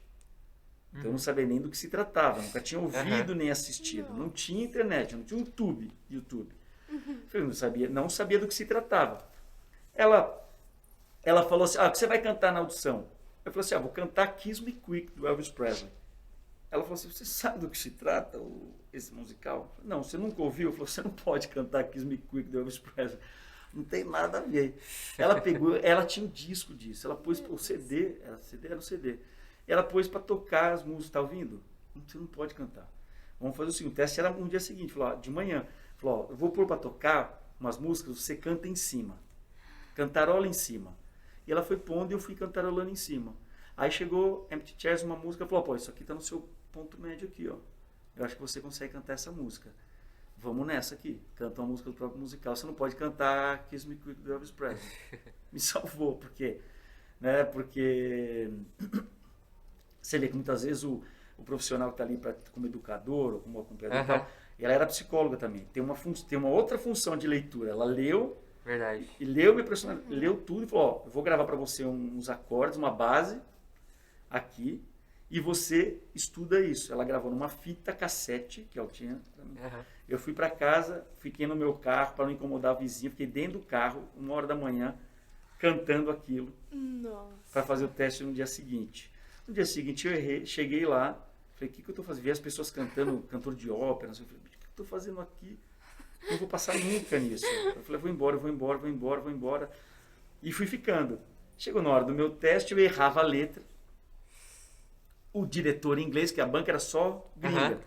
Então eu não sabia nem do que se tratava, nunca tinha ouvido nem assistido. Não tinha internet, não tinha YouTube. Eu não sabia do que se tratava. Ela falou assim, o que você vai cantar na audição? Eu falei assim, vou cantar Kiss Me Quick, do Elvis Presley. Ela falou assim, você sabe do que se trata esse musical? Eu falei, não, você nunca ouviu? Eu falei, você não pode cantar Kiss Me Quick, do Elvis Presley. Não tem nada a ver. Ela pegou, ela tinha um disco disso, ela pôs o CD, era o CD. Ela pôs para tocar as músicas, tá ouvindo? Você não pode cantar. Vamos fazer o seguinte, o teste era no dia seguinte, falou, de manhã. Falou, eu vou pôr para tocar umas músicas, você canta em cima. Cantarola em cima. E ela foi pondo e eu fui cantarolando em cima. Aí chegou Empty Chairs, uma música, falou, isso aqui tá no seu ponto médio aqui, ó. Eu acho que você consegue cantar essa música. Vamos nessa aqui. Canta uma música do próprio musical. Você não pode cantar Kiss Me Quick do Elvis Presley. Me salvou, porque você vê que muitas vezes o profissional que está ali como educador ou como acompanhador, tal, ela era psicóloga também. Tem uma outra função de leitura. Ela leu, Verdade. e leu minha personalidade, leu tudo e falou, eu vou gravar para você uns acordes, uma base aqui, e você estuda isso. Ela gravou numa fita cassete, que ela tinha. Eu fui para casa, fiquei no meu carro para não incomodar a vizinha, fiquei dentro do carro, 1h da manhã, cantando aquilo para fazer o teste no dia seguinte. No dia seguinte eu errei, cheguei lá, falei, o que eu estou fazendo? Vi as pessoas cantando, cantor de ópera, não sei, falei, o que eu estou fazendo aqui? Não vou passar nunca nisso. Eu falei, vou embora. E fui ficando. Chegou na hora do meu teste, eu errava a letra. O diretor em inglês, que a banca era só gringa.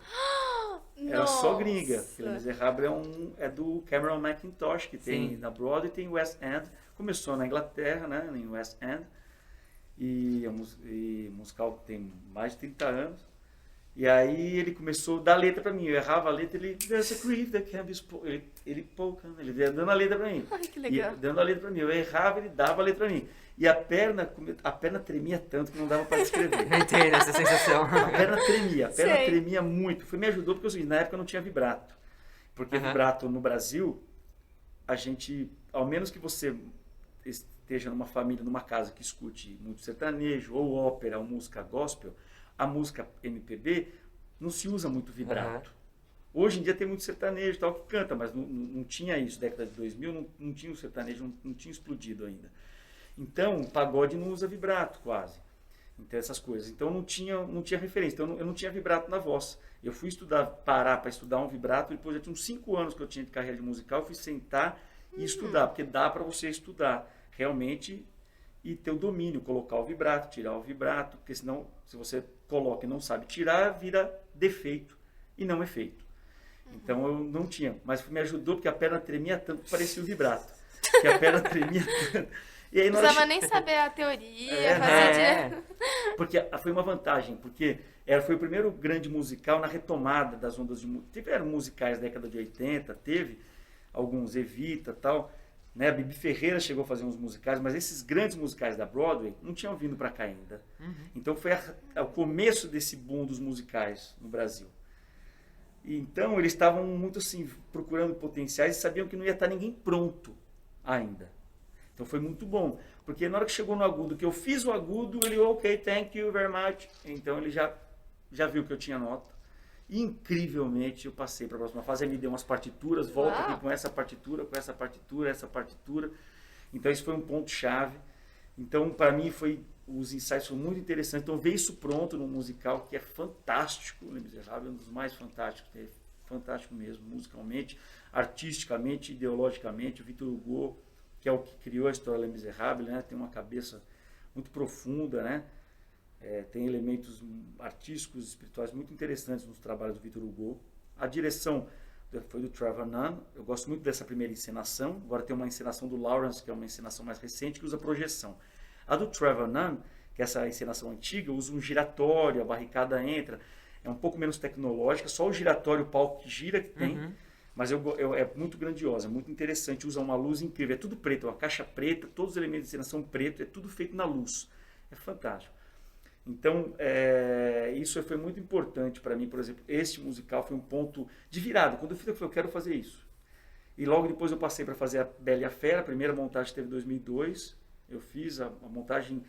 Era só gringa. Les Misérables é do Cameron Mackintosh, que tem na Broadway e tem West End. Começou na Inglaterra, né, em West End. E o musical tem mais de 30 anos. E aí ele começou a dar letra pra mim. Eu errava a letra, ele there's a grief that can be spoken. Ele ia dando a letra pra mim. Ai, que legal. Dando a letra pra mim. Eu errava, ele dava a letra pra mim. E a perna tremia tanto que não dava para descrever. Eu entendo essa sensação. A perna tremia muito. Me ajudou porque na época não tinha vibrato. Porque vibrato no Brasil, a gente, ao menos que você esteja numa família, numa casa que escute muito sertanejo, ou ópera, ou música gospel, a música MPB não se usa muito vibrato. Hoje em dia tem muito sertanejo tal que canta, mas não tinha isso. Década de 2000 não tinha o sertanejo, não tinha explodido ainda. Então, o pagode não usa vibrato quase. Então, essas coisas. Então, não tinha referência. Então, eu não tinha vibrato na voz. Eu fui parar para estudar um vibrato, depois já tinha uns 5 anos que eu tinha de carreira de musical, eu fui sentar e estudar, porque dá para você estudar realmente e ter o domínio, colocar o vibrato, tirar o vibrato, porque senão, se você coloca e não sabe tirar, vira defeito e não efeito. Então, eu não tinha. Mas me ajudou porque a perna tremia tanto que parecia o vibrato. Porque a perna tremia tanto. E aí, não precisava nem saber a teoria, porque foi uma vantagem, porque foi o primeiro grande musical na retomada das ondas de música. Tiveram musicais da década de 80, teve alguns Evita e tal, né? A Bibi Ferreira chegou a fazer uns musicais, mas esses grandes musicais da Broadway não tinham vindo para cá ainda. Então foi o começo desse boom dos musicais no Brasil. Então eles estavam muito assim, procurando potenciais e sabiam que não ia estar ninguém pronto ainda. Então foi muito bom, porque na hora que chegou no agudo, que eu fiz o agudo, ele, ok, thank you very much. Então ele já viu que eu tinha nota. E incrivelmente eu passei para a próxima fase, ele me deu umas partituras, volta aqui com essa partitura, essa partitura. Então isso foi um ponto-chave. Então para mim os ensaios foram muito interessantes. Então ver isso pronto no musical, que é fantástico, Les Misérables é um dos mais fantásticos, é fantástico mesmo, musicalmente, artisticamente, ideologicamente. O Victor Hugo, que é o que criou a história Les Misérables, né? Tem uma cabeça muito profunda, né? Tem elementos artísticos e espirituais muito interessantes nos trabalhos do Victor Hugo. A direção foi do Trevor Nunn. Eu gosto muito dessa primeira encenação. Agora tem uma encenação do Lawrence, que é uma encenação mais recente, que usa projeção. A do Trevor Nunn que é essa encenação antiga, usa um giratório, a barricada entra. É um pouco menos tecnológica, só o giratório, o palco que gira que tem. Mas é muito grandiosa, muito interessante, usa uma luz incrível. É tudo preto, uma caixa preta, todos os elementos de cena são preto, é tudo feito na luz. É fantástico. Então, isso foi muito importante para mim, por exemplo. Este musical foi um ponto de virada. Quando eu fiz, eu falei, eu quero fazer isso. E logo depois eu passei para fazer a Bela e a Fera. A primeira montagem teve em 2002. Eu fiz a montagem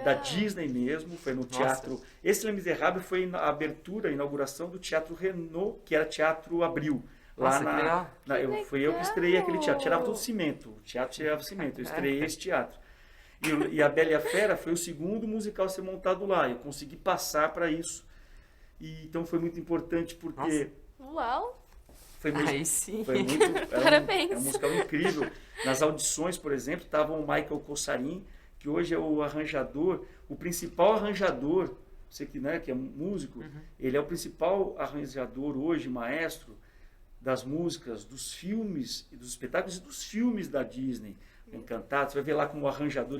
da Disney mesmo, foi no teatro. Esse Les Misérables foi a abertura, a inauguração do Teatro Renault, que era Teatro Abril. Lá fui eu que estreiei aquele teatro. Tirava todo cimento. O teatro tirava cimento. Eu estreiei esse teatro. E a Bela e a Fera foi o segundo musical a ser montado lá. Eu consegui passar para isso. Então foi muito importante porque... Uau! Aí sim. Foi muito... Parabéns! É um musical incrível. Nas audições, por exemplo, estava o Michael Cossarin, que hoje é o arranjador, o principal arranjador, você que, né, que é músico, ele é o principal arranjador hoje, maestro, das músicas, dos filmes, dos espetáculos e dos filmes da Disney. Encantados, você vai ver lá como arranjador,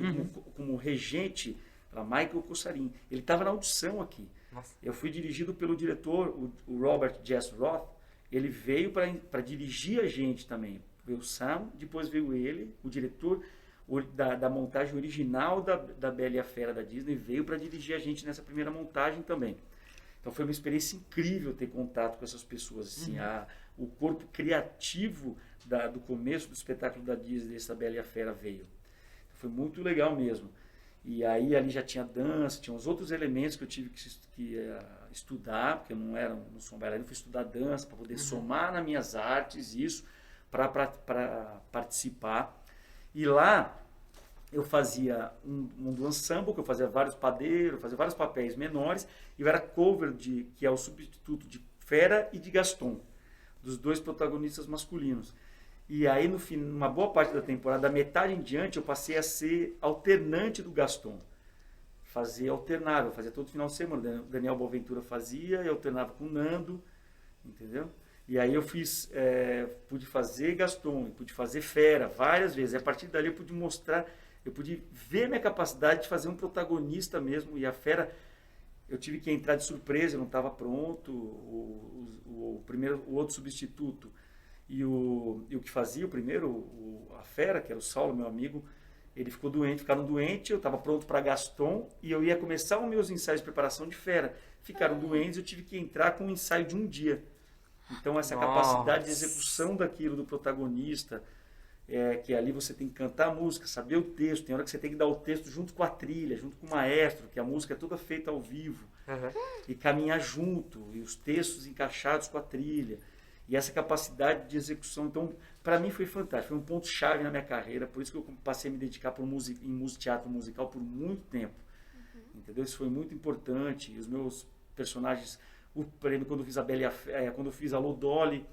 como regente, para Michael Cossarin. Ele estava na audição aqui. Nossa. Eu fui dirigido pelo diretor, o Robert Jess Roth. Ele veio para dirigir a gente também. Veio o Sam, depois veio ele, o diretor da montagem original da Bela e a Fera da Disney, veio para dirigir a gente nessa primeira montagem também. Então foi uma experiência incrível ter contato com essas pessoas. Assim, o corpo criativo do começo do espetáculo da Disney, dessa Bela e a Fera, veio. Foi muito legal mesmo. E aí ali já tinha dança, tinha os outros elementos que eu tive que estudar, porque eu não sou um bailarino, fui estudar dança para poder somar nas minhas artes, isso, para participar. E lá eu fazia um ensemble, que eu fazia vários padeiros, fazia vários papéis menores, e eu era cover, que é o substituto de Fera e de Gaston, dos dois protagonistas masculinos. E aí, no fim, numa boa parte da temporada, da metade em diante, eu passei a ser alternante do Gaston. Alternava, fazia todo final de semana. Daniel Boaventura fazia, eu alternava com o Nando, entendeu? E aí eu pude fazer Gaston, pude fazer Fera várias vezes. E a partir dali eu pude mostrar, eu pude ver minha capacidade de fazer um protagonista mesmo. E a Fera, eu tive que entrar de surpresa, eu não estava pronto. O outro substituto e o que fazia o primeiro, a Fera, que era o Saulo, meu amigo, ele ficaram doentes, eu estava pronto para Gaston e eu ia começar os meus ensaios de preparação de Fera. Ficaram doentes, eu tive que entrar com um ensaio de um dia. Então essa capacidade de execução daquilo do protagonista, que ali você tem que cantar a música, saber o texto, tem hora que você tem que dar o texto junto com a trilha, junto com o maestro, que a música é toda feita ao vivo, e caminhar junto, e os textos encaixados com a trilha. E essa capacidade de execução, então, para mim foi fantástico, foi um ponto-chave na minha carreira, por isso que eu passei a me dedicar em teatro musical por muito tempo. Entendeu? Isso foi muito importante, e os meus personagens, quando eu fiz a Bela e a Fera, quando eu fiz a Lodoli,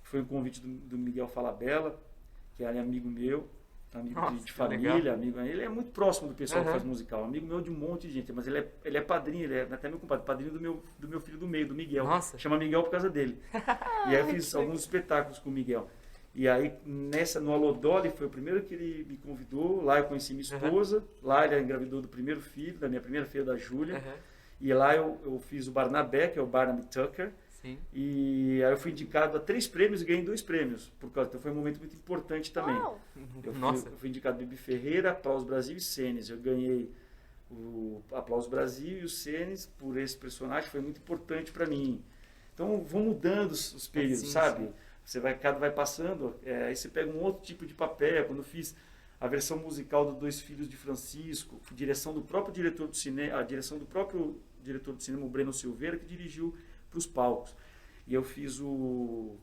foi um convite do Miguel Falabella, que é amigo meu, amigo de família, amigo, ele é muito próximo do pessoal que faz musical, amigo meu de um monte de gente, mas ele é padrinho, ele é até meu compadre, padrinho do meu filho do meio, do Miguel. Nossa. Chama Miguel por causa dele. E aí eu fiz alguns espetáculos com o Miguel. E aí, no Alodoli, foi o primeiro que ele me convidou, lá eu conheci minha esposa, lá ele engravidou do primeiro filho, da minha primeira filha, da Júlia, e lá eu fiz o Barnabé, que é o Barnaby Tucker. Sim. E aí eu fui indicado a 3 prêmios e ganhei 2 prêmios. Então foi um momento muito importante também. Eu fui indicado Bibi Ferreira, Aplausos Brasil e Cenes. Eu ganhei o Aplausos Brasil e o Cenes por esse personagem, foi muito importante para mim. Então vão mudando os períodos, sabe? Sim. Cada vai passando, aí você pega um outro tipo de papel. Quando eu fiz a versão musical do Dois Filhos de Francisco, direção do próprio diretor do cinema, a direção do próprio diretor de cinema, o Breno Silveira, que dirigiu para os palcos. E eu fiz o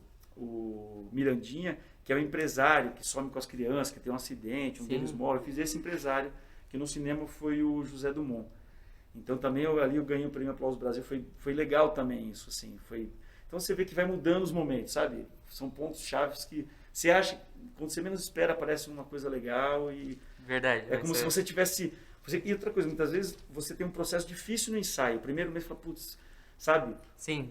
Mirandinha, que é o empresário que some com as crianças, que tem um acidente, deles morre. Eu fiz esse empresário, que no cinema foi o José Dumont. Então também ali eu ganhei o prêmio Aplausos Brasil, foi legal também isso, assim. Então você vê que vai mudando os momentos, sabe? São pontos chaves que você acha, quando você menos espera, aparece uma coisa legal e... Verdade. É como se você tivesse... E outra coisa, muitas vezes você tem um processo difícil no ensaio. O primeiro mês você fala, putz, sabe? Sim.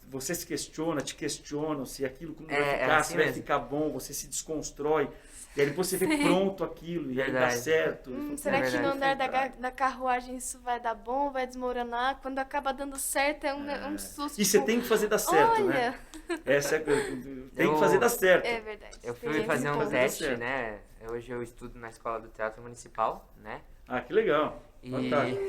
Você se questiona, te questionam se aquilo como vai É ficar, assim se vai mesmo. ficar bom, você se desconstrói. E aí depois você vê pronto aquilo, e aí dá Verdade. certo. Será que no andar verdade. da carruagem isso vai dar bom, vai desmoronar? Quando acaba dando certo é um susto. E você Tipo, tem que fazer dar certo, né? olha! Essa é a coisa. Tem que fazer dar certo. É verdade. Eu Tem fui gente fazer que um empolga. teste, certo. né? Hoje eu estudo na escola do Teatro Municipal, né? Ah, que legal. E Fantástico.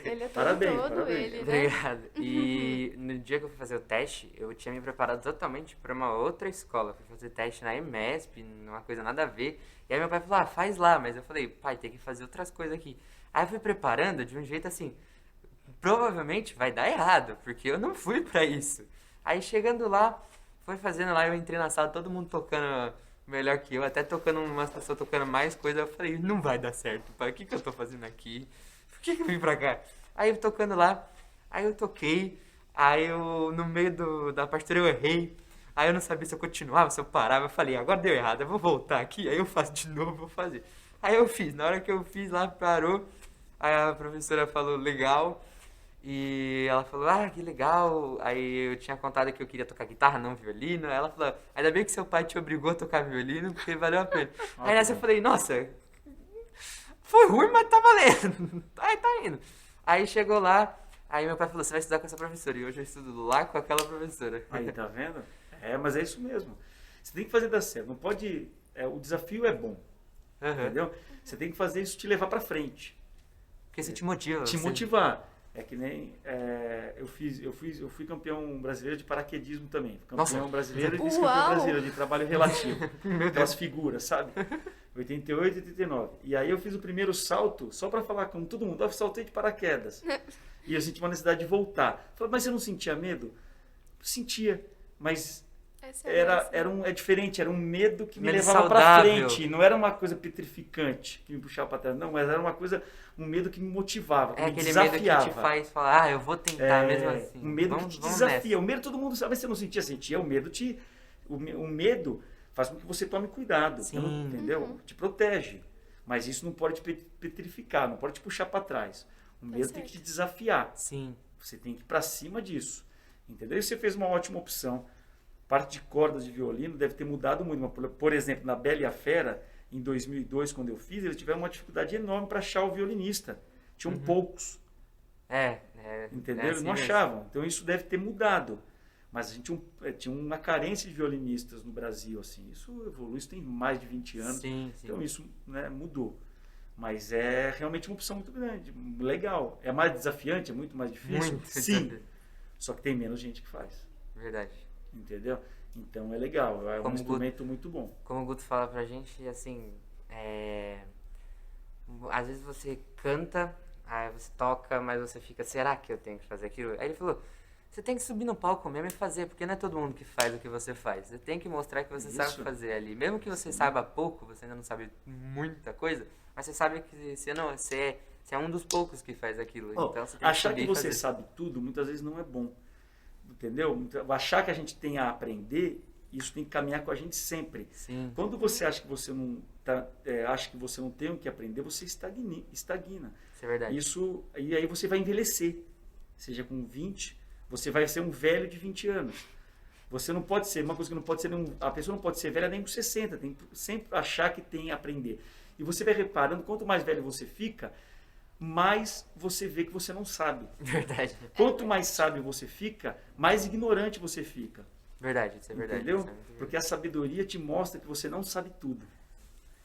Ele é todo Parabéns, todo, parabéns. ele, né? Obrigado. E no dia que eu fui fazer o teste, eu tinha me preparado totalmente para uma outra escola. Fui fazer teste na EMESP, numa coisa nada a ver. E aí meu pai falou, faz lá. Mas eu falei, pai, tem que fazer outras coisas aqui. Aí eu fui preparando de um jeito assim, provavelmente vai dar errado, porque eu não fui para isso. Aí chegando lá, foi fazendo lá, eu entrei na sala, todo mundo tocando melhor que eu, até tocando umas pessoas tocando mais coisa. Eu falei, não vai dar certo, pai, o que eu tô fazendo aqui? Por que eu vim pra cá? Aí eu tocando lá, aí eu toquei, aí eu, no meio da partitura eu errei, aí eu não sabia se eu continuava, se eu parava, eu falei, agora deu errado, eu vou voltar aqui, aí eu faço de novo, vou fazer. Aí eu fiz, na hora que eu fiz lá, parou, aí a professora falou, legal, e ela falou, que legal, aí eu tinha contado que eu queria tocar guitarra, não violino, aí ela falou, ainda bem que seu pai te obrigou a tocar violino, porque valeu a pena. Aí nessa eu falei, nossa, foi ruim, mas tá valendo. Aí tá indo. Aí chegou lá, aí meu pai falou, você vai estudar com essa professora. E hoje eu estudo lá com aquela professora. Aí, tá vendo? Mas é isso mesmo. Você tem que fazer dar certo. Não pode... o desafio é bom, entendeu? Você tem que fazer isso te levar pra frente. Porque isso te motiva. Te motivar. É que nem... eu fui campeão brasileiro de paraquedismo também. Campeão Nossa. brasileiro e Uau! vice-campeão brasileiro de trabalho relativo. Aquelas figuras, sabe? 88 e 89. E aí eu fiz o primeiro salto, só para falar com todo mundo, eu saltei de paraquedas. E eu senti uma necessidade de voltar. Falei, mas você não sentia medo? Sentia, mas Essa é a é diferente, era um medo que me Medo levava para saudável. frente. Não era uma coisa petrificante que me puxava para trás, não, mas era um medo que me motivava, que É me aquele desafiava. medo que te faz falar, eu vou tentar mesmo assim. Um medo Vamos- que te vamos desafia. nessa. O medo todo mundo sabe, você não sentia. O medo faz com que você tome cuidado, Sim. entendeu? Te protege. Mas isso não pode te petrificar, não pode te puxar para trás. O medo tem que te desafiar. Sim. Você tem que ir para cima disso. Entendeu? E você fez uma ótima opção. Parte de cordas de violino deve ter mudado muito. Mas, por exemplo, na Bela e a Fera, em 2002, quando eu fiz, eles tiveram uma dificuldade enorme para achar o violinista. Tinham poucos. Entendeu? Eles assim não mesmo. achavam. Então isso deve ter mudado. Mas a gente tinha uma carência de violinistas no Brasil. Assim. Isso evoluiu, isso tem mais de 20 anos. Sim, sim. Então isso, né, mudou. Mas é realmente uma opção muito grande, legal. É mais desafiante, é muito mais difícil? Muito Sim. desafiante. Só que tem menos gente que faz. Verdade. Entendeu? Então é legal, é um Como instrumento muito bom. Como o Guto fala pra gente, assim, às vezes você canta, aí você toca, mas você fica, será que eu tenho que fazer aquilo? Aí ele falou, você tem que subir no palco mesmo e fazer, porque não é todo mundo que faz o que você faz. Você tem que mostrar que você sabe Isso. fazer ali. Mesmo que você saiba pouco, você ainda não sabe muita coisa, mas você sabe que você é um dos poucos que faz aquilo. Ó, Então você tem achar subir que e você fazer. sabe tudo, muitas vezes não é bom. Entendeu? Achar que a gente tem a aprender, isso tem que caminhar com a gente sempre. Sim. Quando você acha que você não acha que você não tem o que aprender, você estagna. Isso é verdade. E aí você vai envelhecer. Seja com 20, você vai ser um velho de 20 anos. Você não pode ser, uma coisa que não pode ser, a pessoa não pode ser velha nem com 60, tem que sempre achar que tem a aprender. E você vai reparando, quanto mais velho você fica, mais você vê que você não sabe. Verdade. Quanto mais sábio você fica, mais ignorante você fica. Verdade, isso é verdade. Entendeu? Isso é muito verdade. Porque a sabedoria te mostra que você não sabe tudo.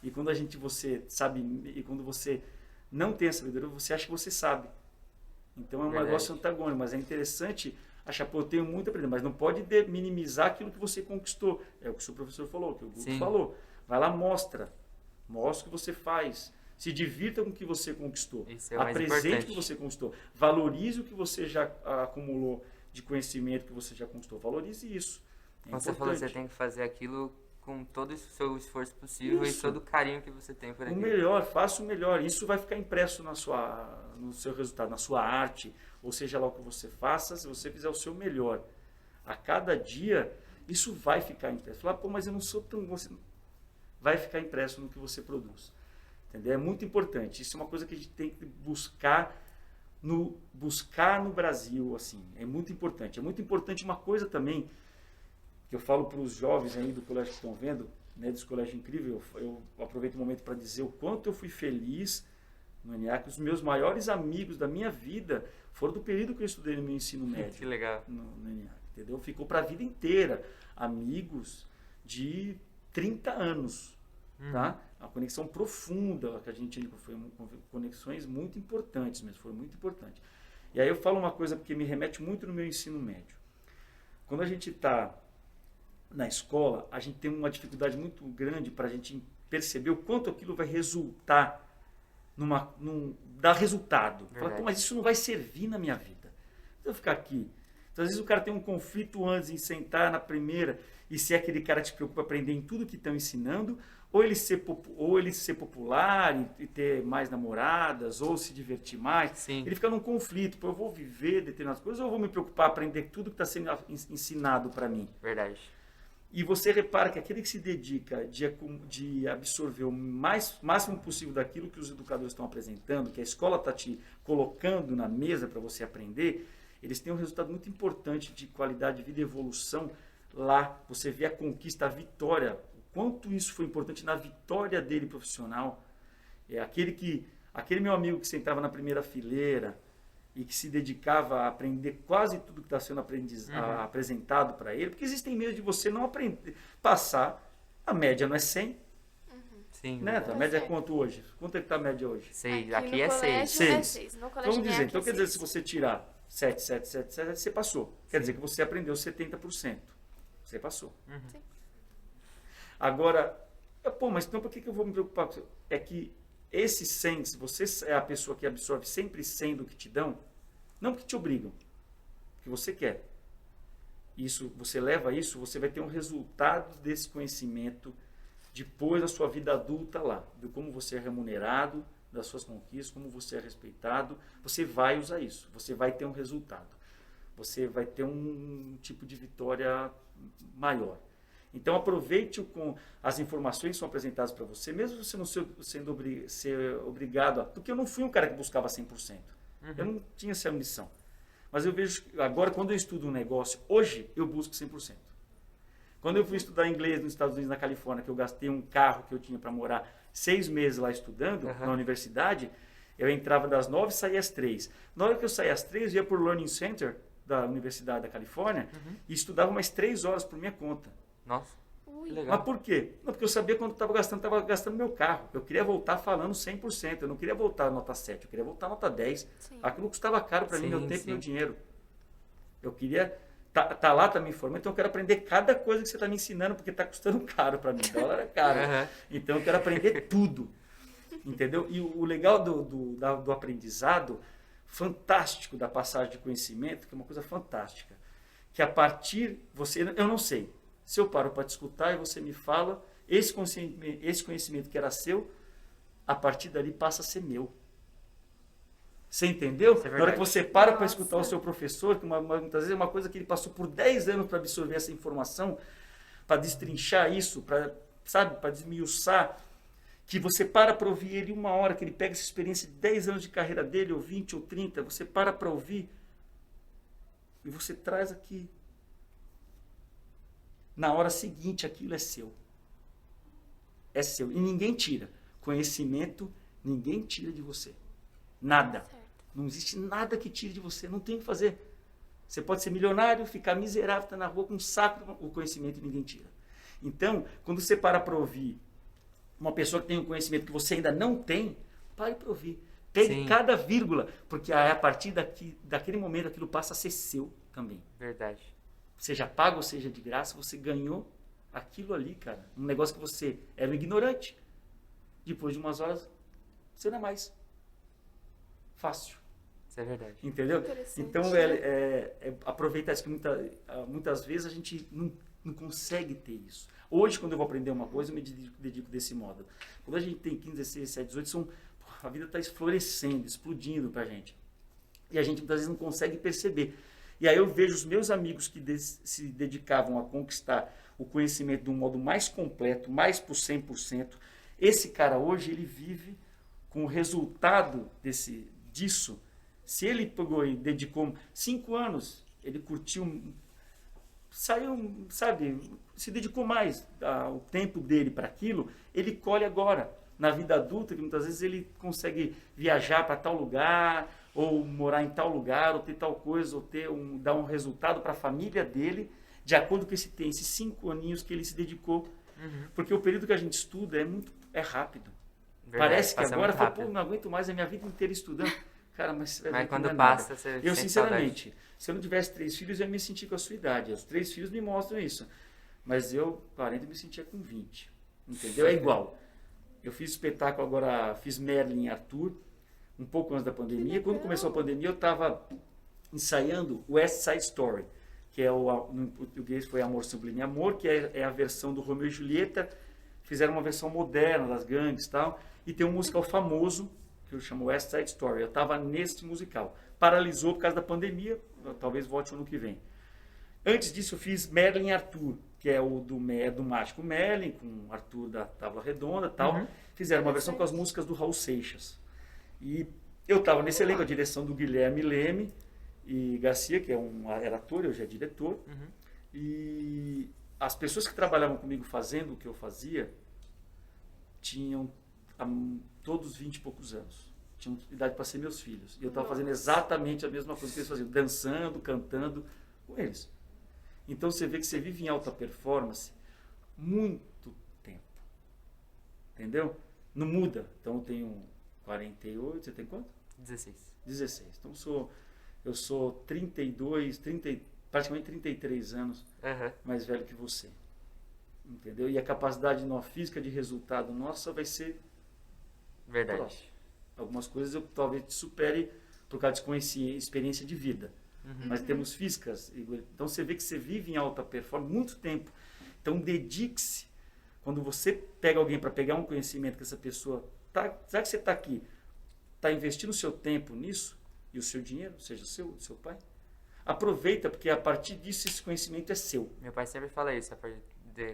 E quando você sabe, e quando você não tem a sabedoria, você acha que você sabe. Então é um Verdade. negócio antagônico, mas é interessante achar, pô, eu tenho muito a aprender, mas não pode minimizar aquilo que você conquistou. É o que o seu professor falou, que o Guto Sim. falou. Vai lá, mostra o que você faz. Se divirta com o que você conquistou. Isso é o mais Apresente o importante. que você conquistou. Valorize o que você já acumulou de conhecimento que você já conquistou. Valorize isso. É Como você falou, você importante. tem que fazer aquilo com todo o seu esforço possível Isso. e todo o carinho que você tem por O aquilo. melhor, faça o melhor. Isso vai ficar impresso no seu resultado, na sua arte. Ou seja lá o que você faça, se você fizer o seu melhor. A cada dia, isso vai ficar impresso. Falar, pô, mas eu não sou tão... Vai ficar impresso no que você produz. Entendeu? É muito importante. Isso é uma coisa que a gente tem que buscar no buscar no Brasil, assim, é muito importante. É muito importante uma coisa também, que eu falo para os jovens aí do colégio que estão vendo, né, desse colégio incrível, eu aproveito o momento para dizer o quanto eu fui feliz no ENIAC. Os meus maiores amigos da minha vida foram do período que eu estudei no meu ensino médio. Que legal. No ENIAC, entendeu? Ficou para a vida inteira. Amigos de 30 anos, tá? Uma conexão profunda que a gente foi conexões muito importantes mesmo, foi muito importante. E aí eu falo uma coisa porque me remete muito no meu ensino médio. Quando a gente está na escola, a gente tem uma dificuldade muito grande para a gente perceber o quanto aquilo vai resultar dar resultado. Fala, pô, mas isso não vai servir na minha vida. Se eu ficar aqui. Então, às vezes o cara tem um conflito antes em sentar na primeira e ser aquele cara que se preocupa em aprender em tudo que estão ensinando, ou ele ser popular e ter mais namoradas, ou se divertir mais. Sim. Ele fica num conflito. Pô, eu vou viver determinadas coisas ou eu vou me preocupar em aprender tudo que está sendo ensinado para mim? Verdade. E você repara que aquele que se dedica de absorver o máximo possível daquilo que os educadores estão apresentando, que a escola está te colocando na mesa para você aprender, eles têm um resultado muito importante de qualidade de vida e evolução lá. Você vê a conquista, a vitória, o quanto isso foi importante na vitória dele profissional. Aquele meu amigo que sentava na primeira fileira e que se dedicava a aprender quase tudo que está sendo apresentado para ele, porque existem meios de você não aprender, passar, a média não é 100, Sim. né? A média é quanto hoje? Quanto é que está a média hoje? 6. Aqui Aqui no é colégio 6. é 6. No colégio Vamos dizer, aqui então é quer dizer, 6. se você tirar 7, 7, 7, 7, você passou. Quer dizer que você aprendeu 70%. Você passou. Sim. Agora, pô, mas então por que eu vou me preocupar com isso? É que esse 100, se você é a pessoa que absorve sempre 100 do que te dão, não que te obrigam, que você quer. Isso, você leva isso, você vai ter um resultado desse conhecimento depois da sua vida adulta lá, de como você é remunerado, das suas conquistas, como você é respeitado. Você vai usar isso, você vai ter um resultado. Você vai ter um tipo de vitória maior. Então aproveite com as informações que são apresentadas para você, mesmo você não sendo obrigado a... Porque eu não fui um cara que buscava 100%. Eu não tinha essa ambição. Mas eu vejo, agora quando eu estudo um negócio, hoje eu busco 100%. Quando eu fui estudar inglês nos Estados Unidos, na Califórnia, que eu gastei um carro que eu tinha para morar 6 meses lá estudando, na universidade, eu entrava das 9 e saía às 3. Na hora que eu saía às 3, eu ia para o Learning Center da Universidade da Califórnia e estudava mais 3 horas por minha conta. Nossa, que legal. Mas por quê? Não, porque eu sabia quanto estava gastando meu carro. Eu queria voltar falando 100%. Eu não queria voltar nota 7, eu queria voltar nota 10. Sim. Aquilo custava caro para mim, meu tempo e sim. meu dinheiro. Eu queria tá lá, tá me informando, então eu quero aprender cada coisa que você está me ensinando, porque está custando caro para mim. O dólar é caro. Então eu quero aprender tudo. Entendeu? E o legal do aprendizado, fantástico da passagem de conhecimento, que é uma coisa fantástica, que a partir, eu não sei, se eu paro para te escutar e você me fala, esse conhecimento que era seu, a partir dali passa a ser meu. Você entendeu? Isso é Na hora que verdade. você para escutar o seu professor, que muitas vezes é uma coisa que ele passou por 10 anos para absorver essa informação, para destrinchar isso, para desmiuçar, que você para ouvir ele 1 hora, que ele pega essa experiência de 10 anos de carreira dele, ou 20 ou 30, você para ouvir e você traz aqui. Na hora seguinte, aquilo é seu. É seu. E ninguém tira. Conhecimento, ninguém tira de você. Nada. Certo. Não existe nada que tire de você. Não tem o que fazer. Você pode ser milionário, ficar miserável, estar na rua com um saco, o conhecimento ninguém tira. Então, quando você para ouvir uma pessoa que tem um conhecimento que você ainda não tem, pare para ouvir. Pegue cada vírgula, porque a partir daquele momento aquilo passa a ser seu também. Verdade. Seja pago ou seja de graça, você ganhou aquilo ali, cara. Um negócio que você era um ignorante. Depois de umas horas, você não é mais. Fácil. Isso é verdade. Entendeu? Interessante. Então, aproveitar isso que muitas vezes a gente não consegue ter isso. Hoje, quando eu vou aprender uma coisa, eu me dedico desse modo. Quando a gente tem 15, 16, 17, 18, a vida está florescendo, explodindo pra gente. E a gente muitas vezes não consegue perceber. E aí eu vejo os meus amigos que se dedicavam a conquistar o conhecimento de um modo mais completo, mais por 100%. Esse cara hoje, ele vive com o resultado disso Se ele pegou e dedicou 5 anos, ele curtiu, saiu, sabe, se dedicou mais o tempo dele para aquilo, ele colhe agora. Na vida adulta, que muitas vezes ele consegue viajar para tal lugar, ou morar em tal lugar, ou ter tal coisa, ou dar um resultado para a família dele, de acordo com esses 5 aninhos que ele se dedicou. Porque o período que a gente estuda é rápido. Verdade, Parece que passa agora, muito pô, rápido. não aguento mais a minha vida inteira estudando. Cara, mas Quando não é passa, nada. você Eu, sente sinceramente, se eu não tivesse 3 filhos, eu ia me sentir com a sua idade. Os 3 filhos me mostram isso. Mas eu, 40, me sentia com 20. Entendeu? É igual. Eu fiz espetáculo agora, fiz Merlin e Arthur, um pouco antes da pandemia. Quando começou a pandemia, eu estava ensaiando West Side Story, que é no português foi Amor Sublime Amor, que é a versão do Romeu e Julieta. Fizeram uma versão moderna das gangues e tal. E tem um musical famoso, que eu chamo West Side Story. Eu estava nesse musical. Paralisou por causa da pandemia, talvez volte o ano que vem. Antes disso, eu fiz Merlin e Arthur, que é o do Mágico Merlin, com Arthur da Tábua Redonda e tal. Fizeram uma versão com as músicas do Raul Seixas. E eu estava nesse elenco, a direção do Guilherme Leme e Garcia, que era ator, eu já é diretor. E as pessoas que trabalhavam comigo fazendo o que eu fazia tinham todos 20 e poucos anos. Tinham idade para ser meus filhos. E eu estava fazendo exatamente a mesma coisa que eles faziam, dançando, cantando com eles. Então você vê que você vive em alta performance muito tempo. Entendeu? Não muda. Então eu tenho 48, você tem quanto? 16. 16. Então eu sou 32, praticamente 33 anos mais velho que você. Entendeu? E a capacidade física de resultado nossa vai ser Verdade. próxima. Algumas coisas eu talvez te supere por causa de experiência de vida. Mas temos físicas. Então você vê que você vive em alta performance muito tempo. Então dedique-se. Quando você pega alguém para pegar um conhecimento que essa pessoa já que você está aqui, está investindo o seu tempo nisso e o seu dinheiro, seja seu, do seu pai, aproveita, porque a partir disso esse conhecimento é seu. Meu pai sempre fala isso.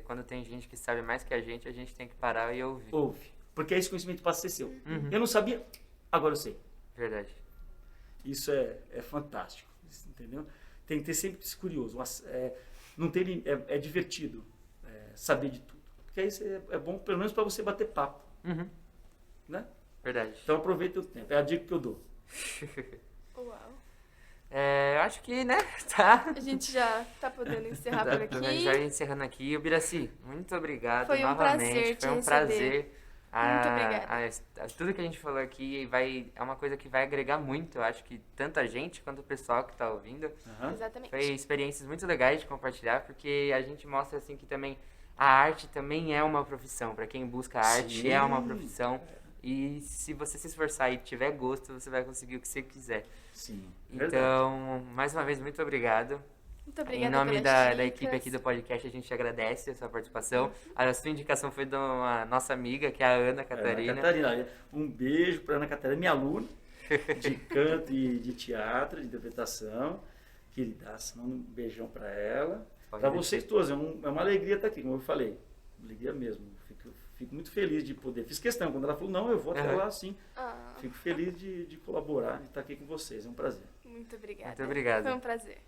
Quando tem gente que sabe mais que a gente tem que parar e ouvir. Ouve. Porque esse conhecimento passa a ser seu. Eu não sabia, agora eu sei. Verdade. Isso é fantástico. Entendeu? Tem que ter sempre esse curioso. Não tem, é divertido saber de tudo. Porque aí é bom, pelo menos, para você bater papo. Né? Verdade. Então aproveita o tempo. É a dica que eu dou. Uau. Eu acho que, né? Tá. A gente já tá podendo encerrar por aqui. Já encerrando aqui. O Biraci, muito obrigado Foi um novamente. prazer te Foi um receber. prazer. Muito obrigada. Tudo que a gente falou aqui é uma coisa que vai agregar muito. Eu acho que tanto a gente quanto o pessoal que está ouvindo. Exatamente. Foi experiências muito legais de compartilhar, porque a gente mostra assim que também a arte também é uma profissão. Para quem busca arte, Sim. é uma profissão. E se você se esforçar e tiver gosto, você vai conseguir o que você quiser. Sim. Então, mais uma vez, muito obrigado. Muito obrigada Em nome pelas da dicas. equipe aqui do podcast, a gente agradece a sua participação. A sua indicação foi de uma nossa amiga, que é a Ana Catarina. Ana Catarina. Um beijo para Ana Catarina, minha aluna de canto e de teatro, de interpretação. Queridaça, um beijão para ela. Para vocês todos, é uma alegria estar aqui, como eu falei. Alegria mesmo. Fico muito feliz de poder. Fiz questão, quando ela falou, não, eu vou até lá sim. Fico feliz de colaborar e estar aqui com vocês. É um prazer. Muito obrigada. Muito obrigado. Foi um prazer.